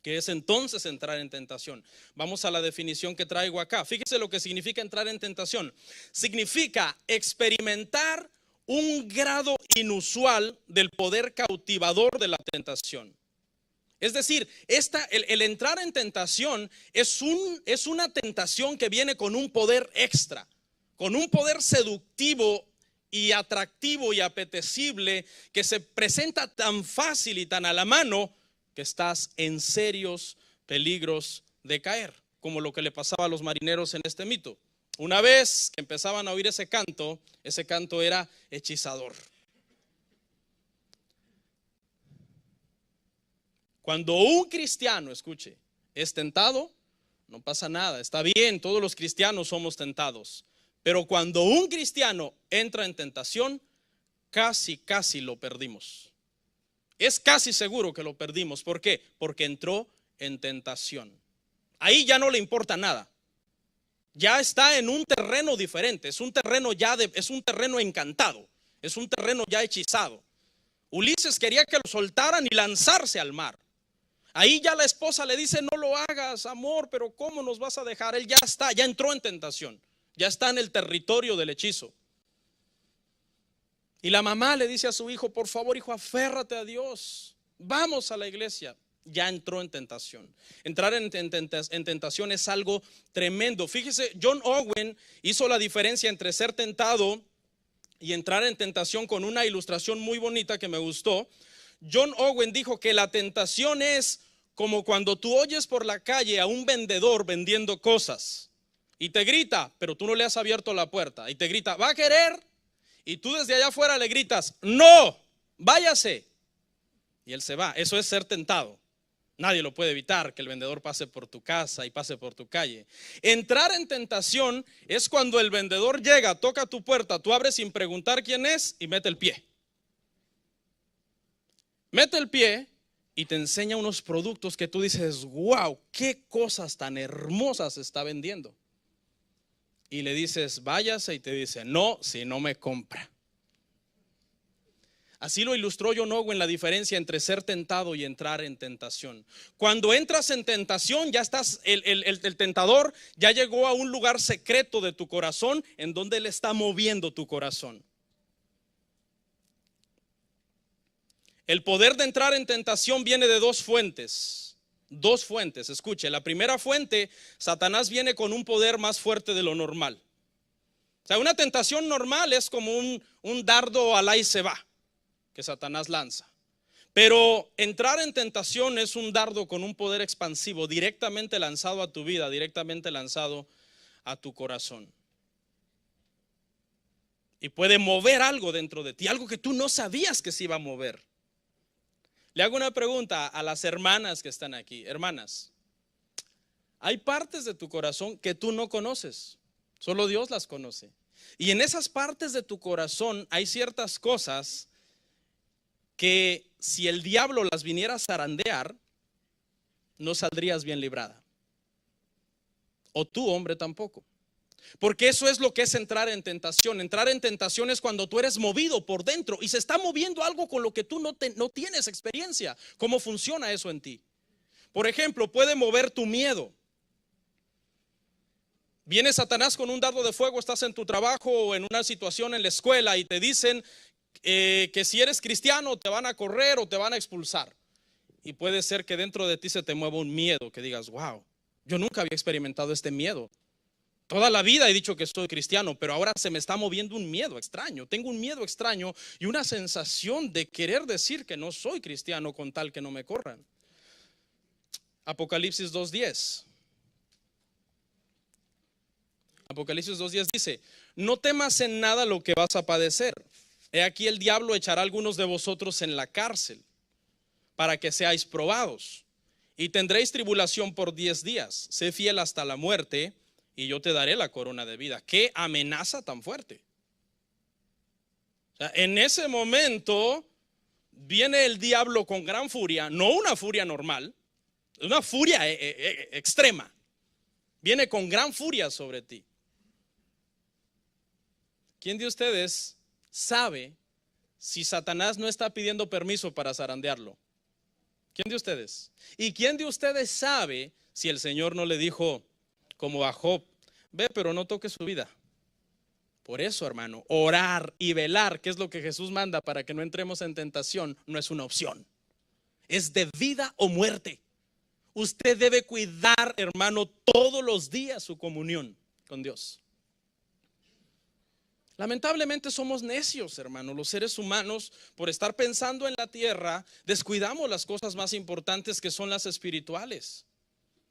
Que es entonces entrar en tentación. Vamos a la definición que traigo acá. Fíjese lo que significa entrar en tentación. Significa experimentar un grado inusual del poder cautivador de la tentación. Es decir, el entrar en tentación es una tentación que viene con un poder extra, con un poder seductivo y atractivo y apetecible que se presenta tan fácil y tan a la mano que estás en serios peligros de caer, como lo que le pasaba a los marineros en este mito. Una vez que empezaban a oír ese canto era hechizador. Cuando un cristiano, escuche, es tentado, no pasa nada, está bien, todos los cristianos somos tentados. Pero cuando un cristiano entra en tentación, casi lo perdimos. Es casi seguro que lo perdimos. ¿Por qué? Porque entró en tentación. Ahí ya no le importa nada. Ya está en un terreno diferente. Es un terreno es un terreno encantado. Es un terreno ya hechizado. Ulises quería que lo soltaran y lanzarse al mar. Ahí ya la esposa le dice, no lo hagas, amor, pero ¿cómo nos vas a dejar? Él ya entró en tentación. Ya está en el territorio del hechizo. Y la mamá le dice a su hijo, por favor, hijo, aférrate a Dios. Vamos a la iglesia. Ya entró en tentación. Entrar en tentación es algo tremendo. Fíjese, John Owen hizo la diferencia entre ser tentado y entrar en tentación con una ilustración muy bonita que me gustó. John Owen dijo que la tentación es como cuando tú oyes por la calle a un vendedor vendiendo cosas y te grita, pero tú no le has abierto la puerta, y te grita, ¿va a querer? Y tú desde allá afuera le gritas, no, váyase. Y él se va. Eso es ser tentado. Nadie lo puede evitar, que el vendedor pase por tu casa y pase por tu calle. Entrar en tentación es cuando el vendedor llega, toca tu puerta, tú abres sin preguntar quién es y mete el pie. Mete el pie y te enseña unos productos que tú dices, wow, qué cosas tan hermosas está vendiendo. Y le dices, váyase, y te dice, no, si no me compra. Así lo ilustró John Owen, la diferencia entre ser tentado y entrar en tentación. Cuando entras en tentación, ya estás, el tentador ya llegó a un lugar secreto de tu corazón en donde él está moviendo tu corazón. El poder de entrar en tentación viene de dos fuentes. Dos fuentes, escuche. La primera fuente, Satanás viene con un poder más fuerte de lo normal. O sea, una tentación normal es como un dardo al y se va que Satanás lanza. Pero entrar en tentación es un dardo con un poder expansivo directamente lanzado a tu vida, directamente lanzado a tu corazón. Y puede mover algo dentro de ti, algo que tú no sabías que se iba a mover. Le hago una pregunta a las hermanas que están aquí. Hermanas, hay partes de tu corazón que tú no conoces, solo Dios las conoce. Y en esas partes de tu corazón hay ciertas cosas que si el diablo las viniera a zarandear, no saldrías bien librada. O tú, hombre, tampoco. Porque eso es lo que es entrar en tentación. Entrar en tentación es cuando tú eres movido por dentro y se está moviendo algo con lo que tú no tienes experiencia. ¿Cómo funciona eso en ti? Por ejemplo, puede mover tu miedo. Viene Satanás con un dardo de fuego, estás en tu trabajo o en una situación en la escuela y te dicen que si eres cristiano te van a correr o te van a expulsar. Y puede ser que dentro de ti se te mueva un miedo, que digas, wow, yo nunca había experimentado este miedo. Toda la vida he dicho que soy cristiano, pero ahora se me está moviendo un miedo extraño. Tengo un miedo extraño y una sensación de querer decir que no soy cristiano con tal que no me corran. Apocalipsis 2:10. Apocalipsis 2:10 dice, no temas en nada lo que vas a padecer. He aquí el diablo echará a algunos de vosotros en la cárcel para que seáis probados y tendréis tribulación por 10 días. Sé fiel hasta la muerte y yo te daré la corona de vida. Qué amenaza tan fuerte. O sea, en ese momento viene el diablo con gran furia, no una furia normal, una furia extrema. Viene con gran furia sobre ti. ¿Quién de ustedes sabe si Satanás no está pidiendo permiso para zarandearlo? ¿Quién de ustedes? ¿Y quién de ustedes sabe si el Señor no le dijo como a Job, ve pero no toques su vida? Por eso, hermano, orar y velar, que es lo que Jesús manda para que no entremos en tentación, no es una opción. Es de vida o muerte. Usted debe cuidar, hermano, todos los días su comunión con Dios. Lamentablemente somos necios, hermano. Los seres humanos, por estar pensando en la tierra, descuidamos las cosas más importantes que son las espirituales.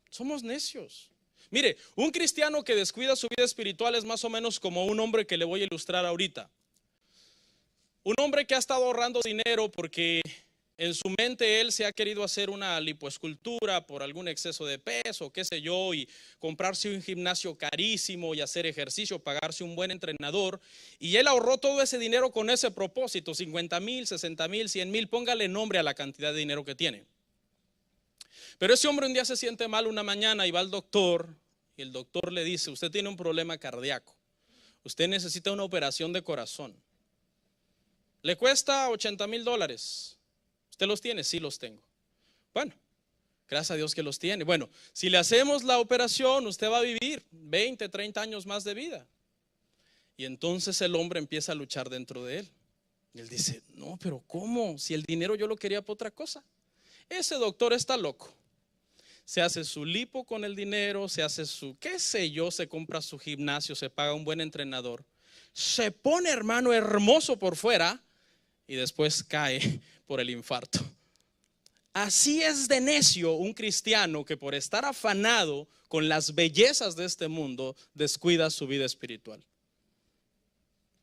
Somos necios. Mire, un cristiano que descuida su vida espiritual es más o menos como un hombre que le voy a ilustrar ahorita. Un hombre que ha estado ahorrando dinero porque en su mente él se ha querido hacer una lipoescultura por algún exceso de peso, qué sé yo, y comprarse un gimnasio carísimo y hacer ejercicio, pagarse un buen entrenador. Y él ahorró todo ese dinero con ese propósito, 50,000, 60,000, 100,000, póngale nombre a la cantidad de dinero que tiene. Pero ese hombre un día se siente mal una mañana y va al doctor y el doctor le dice, usted tiene un problema cardíaco, usted necesita una operación de corazón. Le cuesta $80,000. ¿Usted los tiene? Sí, los tengo. Bueno, gracias a Dios que los tiene. Bueno, si le hacemos la operación, usted va a vivir 20, 30 años más de vida. Y entonces el hombre empieza a luchar dentro de él. Y él dice, no, pero ¿cómo? Si el dinero yo lo quería para otra cosa. Ese doctor está loco. Se hace su lipo con el dinero, se hace su, qué sé yo, se compra su gimnasio, se paga un buen entrenador. Se pone, hermano, hermoso por fuera y después cae por el infarto. Así es de necio un cristiano que por estar afanado con las bellezas de este mundo descuida su vida espiritual.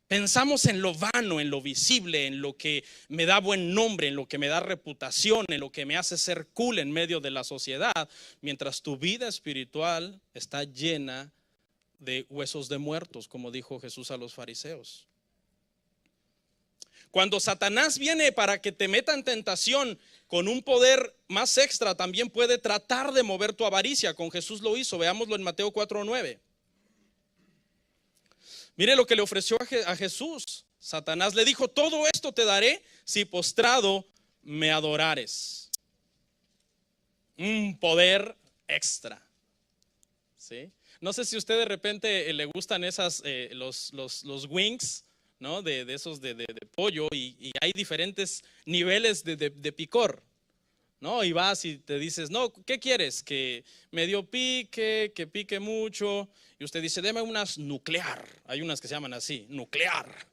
Pensamos en lo vano, en lo visible, en lo que me da buen nombre, en lo que me da reputación, en lo que me hace ser cool en medio de la sociedad, mientras tu vida espiritual está llena de huesos de muertos, como dijo Jesús a los fariseos. Cuando Satanás viene para que te meta en tentación con un poder más extra, también puede tratar de mover tu avaricia. Con Jesús lo hizo, veámoslo en Mateo 4:9. Mire lo que le ofreció a Jesús. Satanás le dijo: todo esto te daré si postrado me adorares. Un poder extra, ¿sí? No sé si a usted de repente le gustan esas, los wings, ¿no? De esos de pollo, y hay diferentes niveles de picor, ¿no? Y vas y te dices: no, ¿qué quieres? Que medio pique, que pique mucho. Y usted dice: deme unas nuclear. Hay unas que se llaman así, nuclear.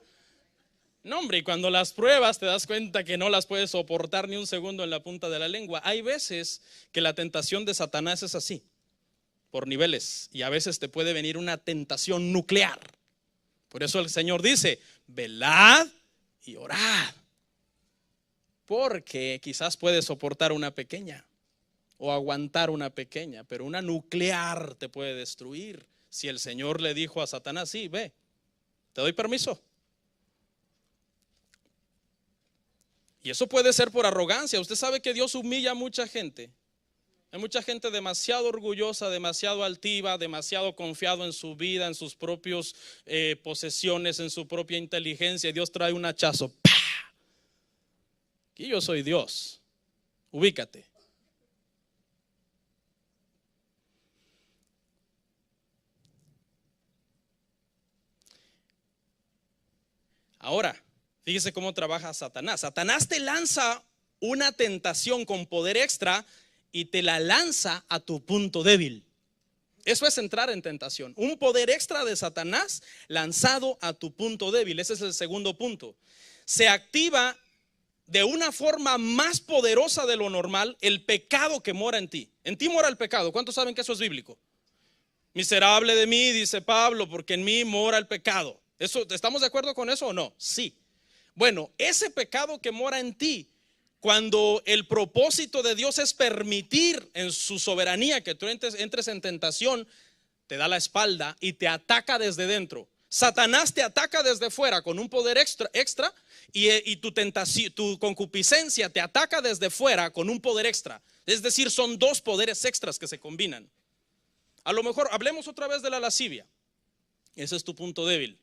No, hombre, y cuando las pruebas te das cuenta que no las puedes soportar ni un segundo en la punta de la lengua. Hay veces que la tentación de Satanás es así, por niveles, y a veces te puede venir una tentación nuclear. Por eso el Señor dice: velad y orad, porque quizás puedes soportar una pequeña o aguantar una pequeña, pero una nuclear te puede destruir. Si el Señor le dijo a Satanás: sí, ve, te doy permiso. Y eso puede ser por arrogancia. Usted sabe que Dios humilla a mucha gente. Hay mucha gente demasiado orgullosa, demasiado altiva, demasiado confiado en su vida, en sus propias posesiones, en su propia inteligencia. Y Dios trae un hachazo. ¡Pah! Aquí yo soy Dios. Ubícate. Ahora, fíjese cómo trabaja Satanás. Satanás te lanza una tentación con poder extra y te la lanza a tu punto débil. Eso es entrar en tentación. Un poder extra de Satanás lanzado a tu punto débil. Ese es el segundo punto. Se activa de una forma más poderosa de lo normal el pecado que mora en ti. En ti mora el pecado. ¿Cuántos saben que eso es bíblico? Miserable de mí, dice Pablo, porque en mí mora el pecado. ¿Estamos de acuerdo con eso o no? Sí. Bueno, ese pecado que mora en ti, cuando el propósito de Dios es permitir en su soberanía que tú entres en tentación, te da la espalda y te ataca desde dentro. Satanás te ataca desde fuera con un poder extra y tu tentación, tu concupiscencia te ataca desde fuera con un poder extra. Es decir, son dos poderes extras que se combinan. A lo mejor hablemos otra vez de la lascivia. Ese es tu punto débil.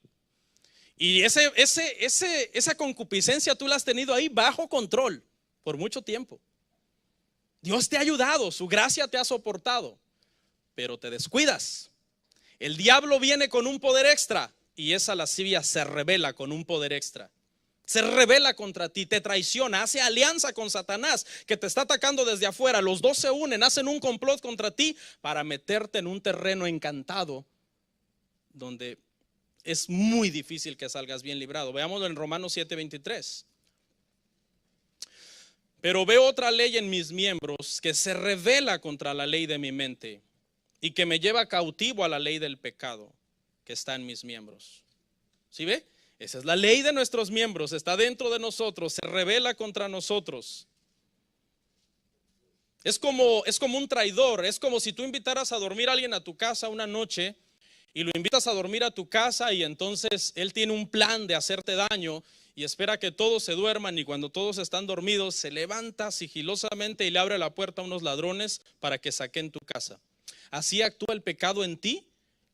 Y esa concupiscencia tú la has tenido ahí bajo control por mucho tiempo. Dios te ha ayudado, su gracia te ha soportado, pero te descuidas. El diablo viene con un poder extra y esa lascivia se revela con un poder extra. Se revela contra ti, te traiciona, hace alianza con Satanás que te está atacando desde afuera. Los dos se unen, hacen un complot contra ti para meterte en un terreno encantado donde es muy difícil que salgas bien librado. Veámoslo en Romanos 7:23. Pero veo otra ley en mis miembros que se revela contra la ley de mi mente y que me lleva cautivo a la ley del pecado que está en mis miembros. ¿Sí ve? Esa es la ley de nuestros miembros, está dentro de nosotros, se revela contra nosotros. Es como un traidor, es como si tú invitaras a dormir a alguien a tu casa una noche y lo invitas a dormir a tu casa y entonces él tiene un plan de hacerte daño y espera que todos se duerman y cuando todos están dormidos se levanta sigilosamente y le abre la puerta a unos ladrones para que saquen tu casa. Así actúa el pecado en ti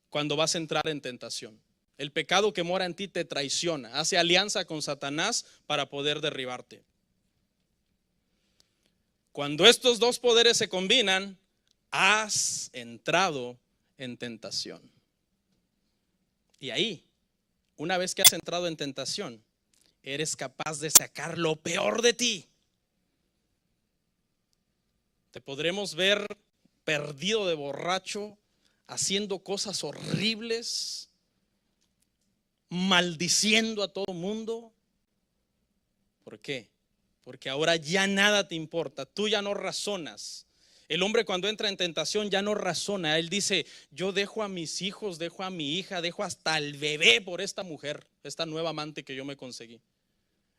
cuando vas a entrar en tentación. El pecado que mora en ti te traiciona, hace alianza con Satanás para poder derribarte. Cuando estos dos poderes se combinan, has entrado en tentación. Y ahí, una vez que has entrado en tentación, eres capaz de sacar lo peor de ti. Te podremos ver perdido de borracho, haciendo cosas horribles, maldiciendo a todo mundo. ¿Por qué? Porque ahora ya nada te importa, tú ya no razonas. El hombre cuando entra en tentación ya no razona. Él dice, yo dejo a mis hijos, dejo a mi hija, dejo hasta el bebé por esta mujer, esta nueva amante que yo me conseguí.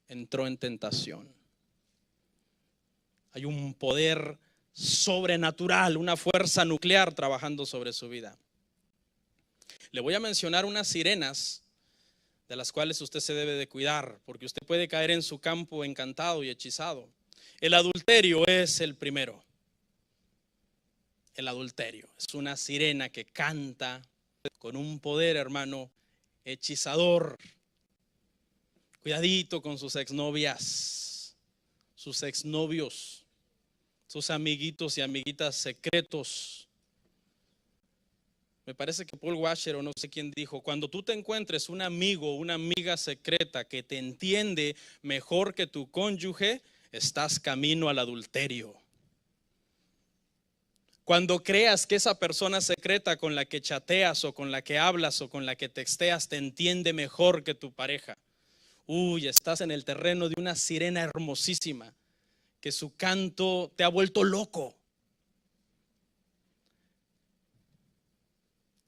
Entró en tentación. Hay un poder sobrenatural, una fuerza nuclear trabajando sobre su vida. Le voy a mencionar unas sirenas de las cuales usted se debe de cuidar, porque usted puede caer en su campo encantado y hechizado. El adulterio es el primero. El adulterio es una sirena que canta con un poder, hermano, hechizador. Cuidadito con sus exnovias, sus exnovios, sus amiguitos y amiguitas secretos. Me parece que Paul Washer o no sé quién dijo, cuando tú te encuentres un amigo o una amiga secreta que te entiende mejor que tu cónyuge, estás camino al adulterio. Cuando creas que esa persona secreta con la que chateas o con la que hablas o con la que texteas te entiende mejor que tu pareja, estás en el terreno de una sirena hermosísima que su canto te ha vuelto loco.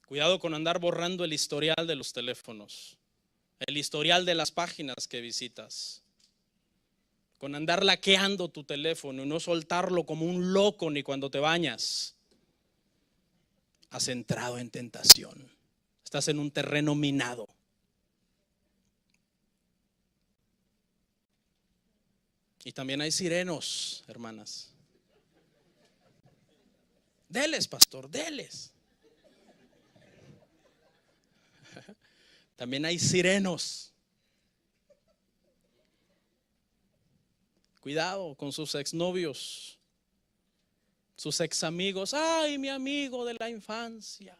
Cuidado con andar borrando el historial de los teléfonos, el historial de las páginas que visitas, con andar laqueando tu teléfono y no soltarlo como un loco ni cuando te bañas. Has entrado en tentación, estás en un terreno minado. Y también hay sirenos, hermanas. Deles, pastor, deles. También hay sirenos. Cuidado con sus exnovios, sus ex amigos. Ay, mi amigo de la infancia.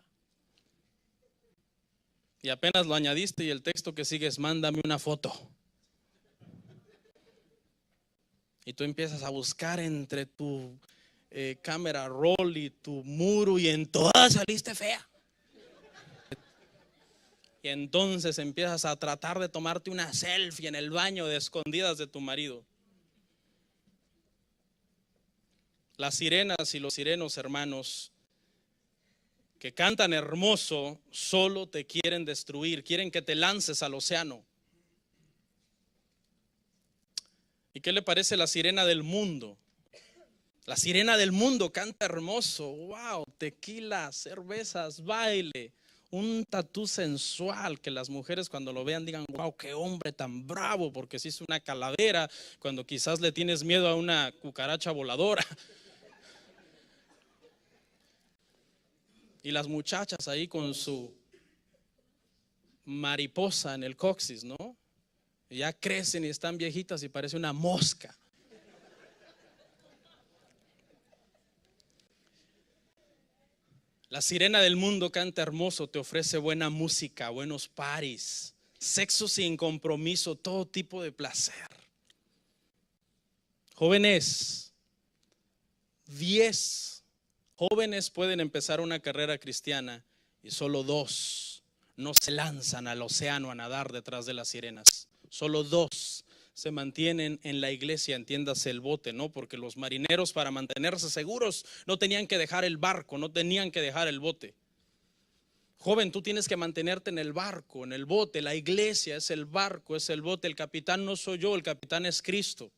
Y apenas lo añadiste y el texto que sigue es mándame una foto. Y tú empiezas a buscar entre tu cámara roll y tu muro y en todas saliste fea. Y entonces empiezas a tratar de tomarte una selfie en el baño de escondidas de tu marido. Las sirenas y los sirenos, hermanos, que cantan hermoso, solo te quieren destruir, quieren que te lances al océano. ¿Y qué le parece la sirena del mundo? La sirena del mundo canta hermoso, wow, tequila, cervezas, baile, un tatú sensual que las mujeres cuando lo vean digan, wow, qué hombre tan bravo, porque se hizo una calavera cuando quizás le tienes miedo a una cucaracha voladora. Y las muchachas ahí con su mariposa en el coxis, ¿no? Y ya crecen y están viejitas y parece una mosca. La sirena del mundo canta hermoso, te ofrece buena música, buenos paris, sexo sin compromiso, todo tipo de placer. Jóvenes, 10 jóvenes pueden empezar una carrera cristiana y solo 2 no se lanzan al océano a nadar detrás de las sirenas. Solo 2 se mantienen en la iglesia, entiéndase el bote, ¿no? Porque los marineros para mantenerse seguros no tenían que dejar el barco, no tenían que dejar el bote. Joven, tú tienes que mantenerte en el barco, en el bote. La iglesia es el barco, es el bote. El capitán no soy yo, el capitán es Cristo.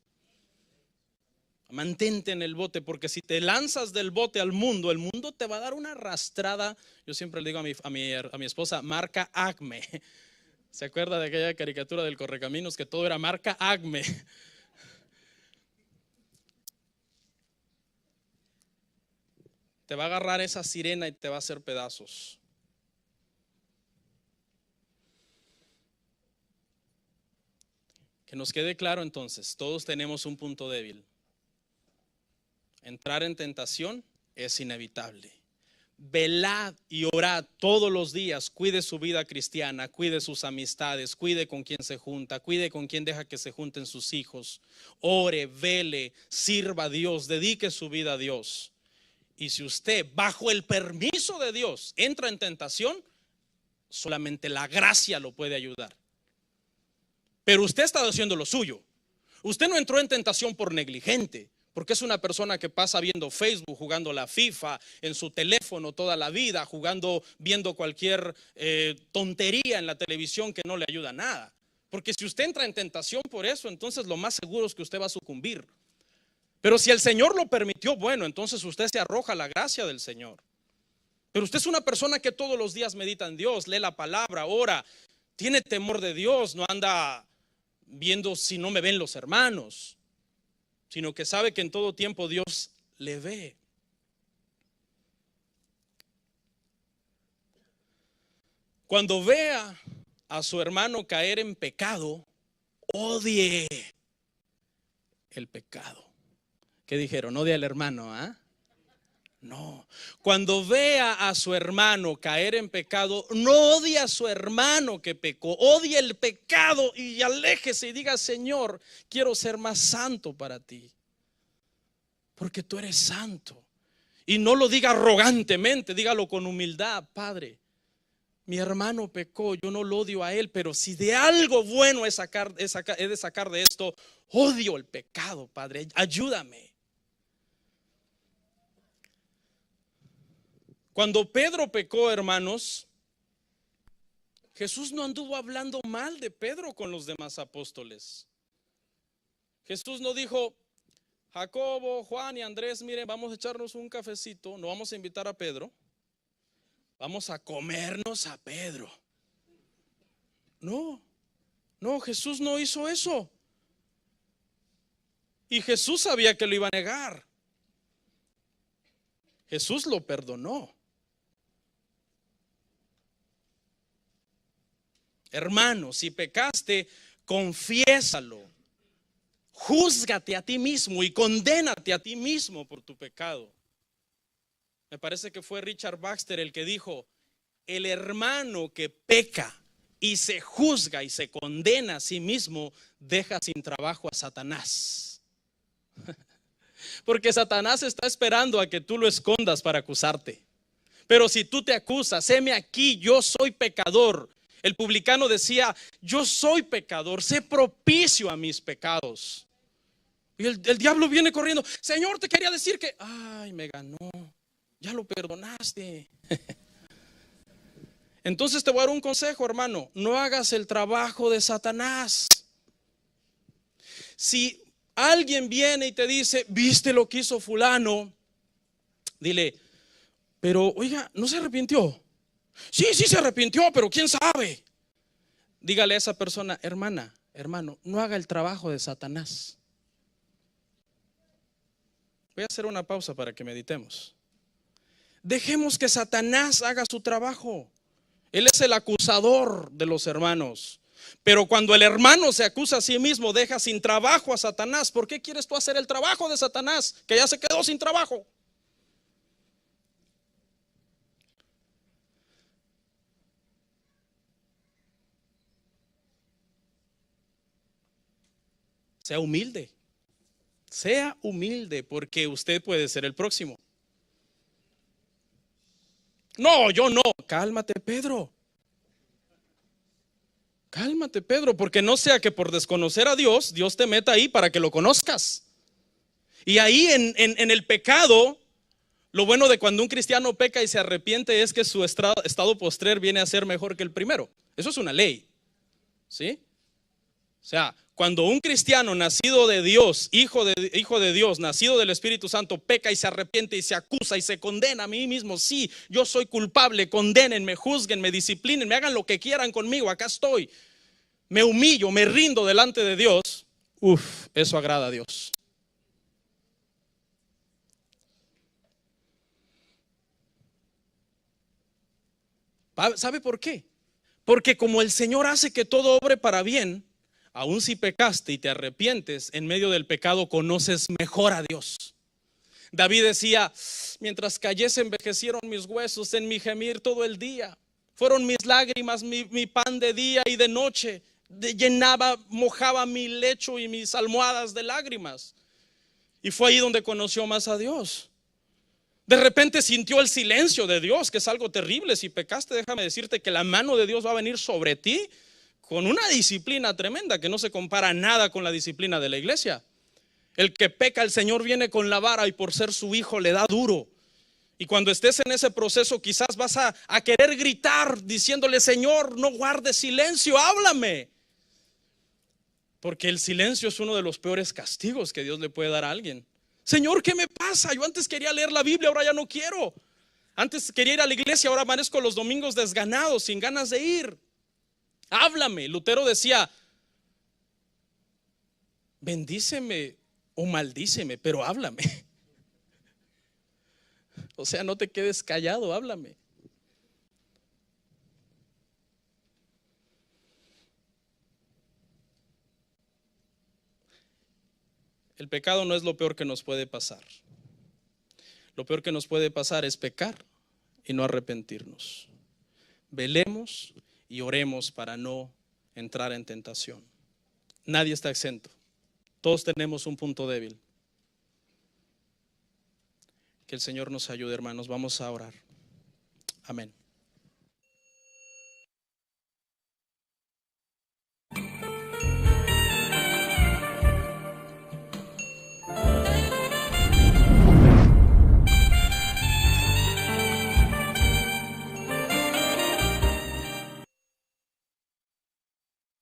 Mantente en el bote, porque si te lanzas del bote al mundo, el mundo te va a dar una arrastrada. Yo siempre le digo a mi esposa, marca Acme. ¿Se acuerda de aquella caricatura del Correcaminos que todo era marca Acme? Te va a agarrar esa sirena y te va a hacer pedazos. Que nos quede claro entonces, todos tenemos un punto débil. Entrar en tentación es inevitable. Velad y orad todos los días, cuide su vida cristiana, cuide sus amistades, cuide con quién se junta, cuide con quién deja que se junten sus hijos. Ore, vele, sirva a Dios, dedique su vida a Dios. Y si usted, bajo el permiso de Dios, entra en tentación, solamente la gracia lo puede ayudar. Pero usted está haciendo lo suyo. Usted no entró en tentación por negligente. Porque es una persona que pasa viendo Facebook, jugando la FIFA, en su teléfono toda la vida, viendo cualquier tontería en la televisión que no le ayuda a nada. Porque si usted entra en tentación por eso, entonces lo más seguro es que usted va a sucumbir. Pero si el Señor lo permitió, bueno, entonces usted se arroja a la gracia del Señor. Pero usted es una persona que todos los días medita en Dios, lee la palabra, ora, tiene temor de Dios, no anda viendo si no me ven los hermanos, sino que sabe que en todo tiempo Dios le ve. Cuando vea a su hermano caer en pecado, odie el pecado. ¿Qué dijeron? Odia al hermano, ¿ah? No. Cuando vea a su hermano caer en pecado, no odie a su hermano que pecó, odie el pecado y aléjese y diga: Señor, quiero ser más santo para ti, porque tú eres santo. Y no lo diga arrogantemente, dígalo con humildad: Padre, mi hermano pecó, yo no lo odio a él, pero si de algo bueno he de sacar de esto, odio el pecado, Padre, ayúdame. Cuando Pedro pecó, hermanos, Jesús no anduvo hablando mal de Pedro con los demás apóstoles. Jesús no dijo: Jacobo, Juan y Andrés, miren, vamos a echarnos un cafecito, no vamos a invitar a Pedro, vamos a comernos a Pedro. No, Jesús no hizo eso. Y Jesús sabía que lo iba a negar. Jesús lo perdonó. Hermano, si pecaste, confiésalo. Júzgate a ti mismo y condénate a ti mismo por tu pecado. Me parece que fue Richard Baxter el que dijo: el hermano que peca y se juzga y se condena a sí mismo deja sin trabajo a Satanás. Porque Satanás está esperando a que tú lo escondas para acusarte. Pero si tú te acusas: heme aquí, yo soy pecador. El publicano decía: yo soy pecador, sé propicio a mis pecados. Y el diablo viene corriendo: Señor, te quería decir que, ay, me ganó, ya lo perdonaste. Entonces te voy a dar un consejo, hermano: no hagas el trabajo de Satanás. Si alguien viene y te dice: ¿viste lo que hizo fulano? Dile: pero oiga, ¿no se arrepintió? Sí se arrepintió, pero quién sabe. Dígale a esa persona: hermana, hermano, no haga el trabajo de Satanás. Voy a hacer una pausa para que meditemos. Dejemos que Satanás haga su trabajo. Él es el acusador de los hermanos. Pero cuando el hermano se acusa a sí mismo, deja sin trabajo a Satanás. ¿Por qué quieres tú hacer el trabajo de Satanás, que ya se quedó sin trabajo? Sea humilde. Sea humilde, porque usted puede ser el próximo. No, yo no. Cálmate, Pedro. Cálmate, Pedro, porque no sea que por desconocer a Dios, Dios te meta ahí para que lo conozcas. Y ahí en el pecado, lo bueno de cuando un cristiano peca y se arrepiente es que su estado postrer viene a ser mejor que el primero. Eso es una ley, ¿sí? O sea, cuando un cristiano nacido de Dios, hijo de Dios, nacido del Espíritu Santo, peca y se arrepiente y se acusa y se condena a mí mismo: sí, yo soy culpable, condénenme, juzguenme, disciplínenme, hagan lo que quieran conmigo, acá estoy. Me humillo, me rindo delante de Dios. Eso agrada a Dios. ¿Sabe por qué? Porque como el Señor hace que todo obre para bien, aun si pecaste y te arrepientes en medio del pecado, conoces mejor a Dios. David decía: mientras callé se envejecieron mis huesos, en mi gemir todo el día. Fueron mis lágrimas mi pan de día y de noche. Mojaba mi lecho y mis almohadas de lágrimas. Y fue ahí donde conoció más a Dios. De repente sintió el silencio de Dios, que es algo terrible. Si pecaste, déjame decirte que la mano de Dios va a venir sobre ti con una disciplina tremenda que no se compara nada con la disciplina de la iglesia. El que peca, el Señor viene con la vara y por ser su hijo le da duro. Y cuando estés en ese proceso quizás vas a querer gritar diciéndole: Señor, no guardes silencio, háblame. Porque el silencio es uno de los peores castigos que Dios le puede dar a alguien. Señor, ¿qué me pasa? Yo antes quería leer la Biblia, ahora ya no quiero. Antes quería ir a la iglesia, ahora amanezco los domingos desganado, sin ganas de ir. Háblame. Lutero decía: bendíceme o maldíceme, pero háblame. O sea, no te quedes callado, háblame. El pecado no es lo peor que nos puede pasar. Lo peor que nos puede pasar es pecar y no arrepentirnos. Velemos y oremos para no entrar en tentación. Nadie está exento. Todos tenemos un punto débil. Que el Señor nos ayude, hermanos. Vamos a orar. Amén.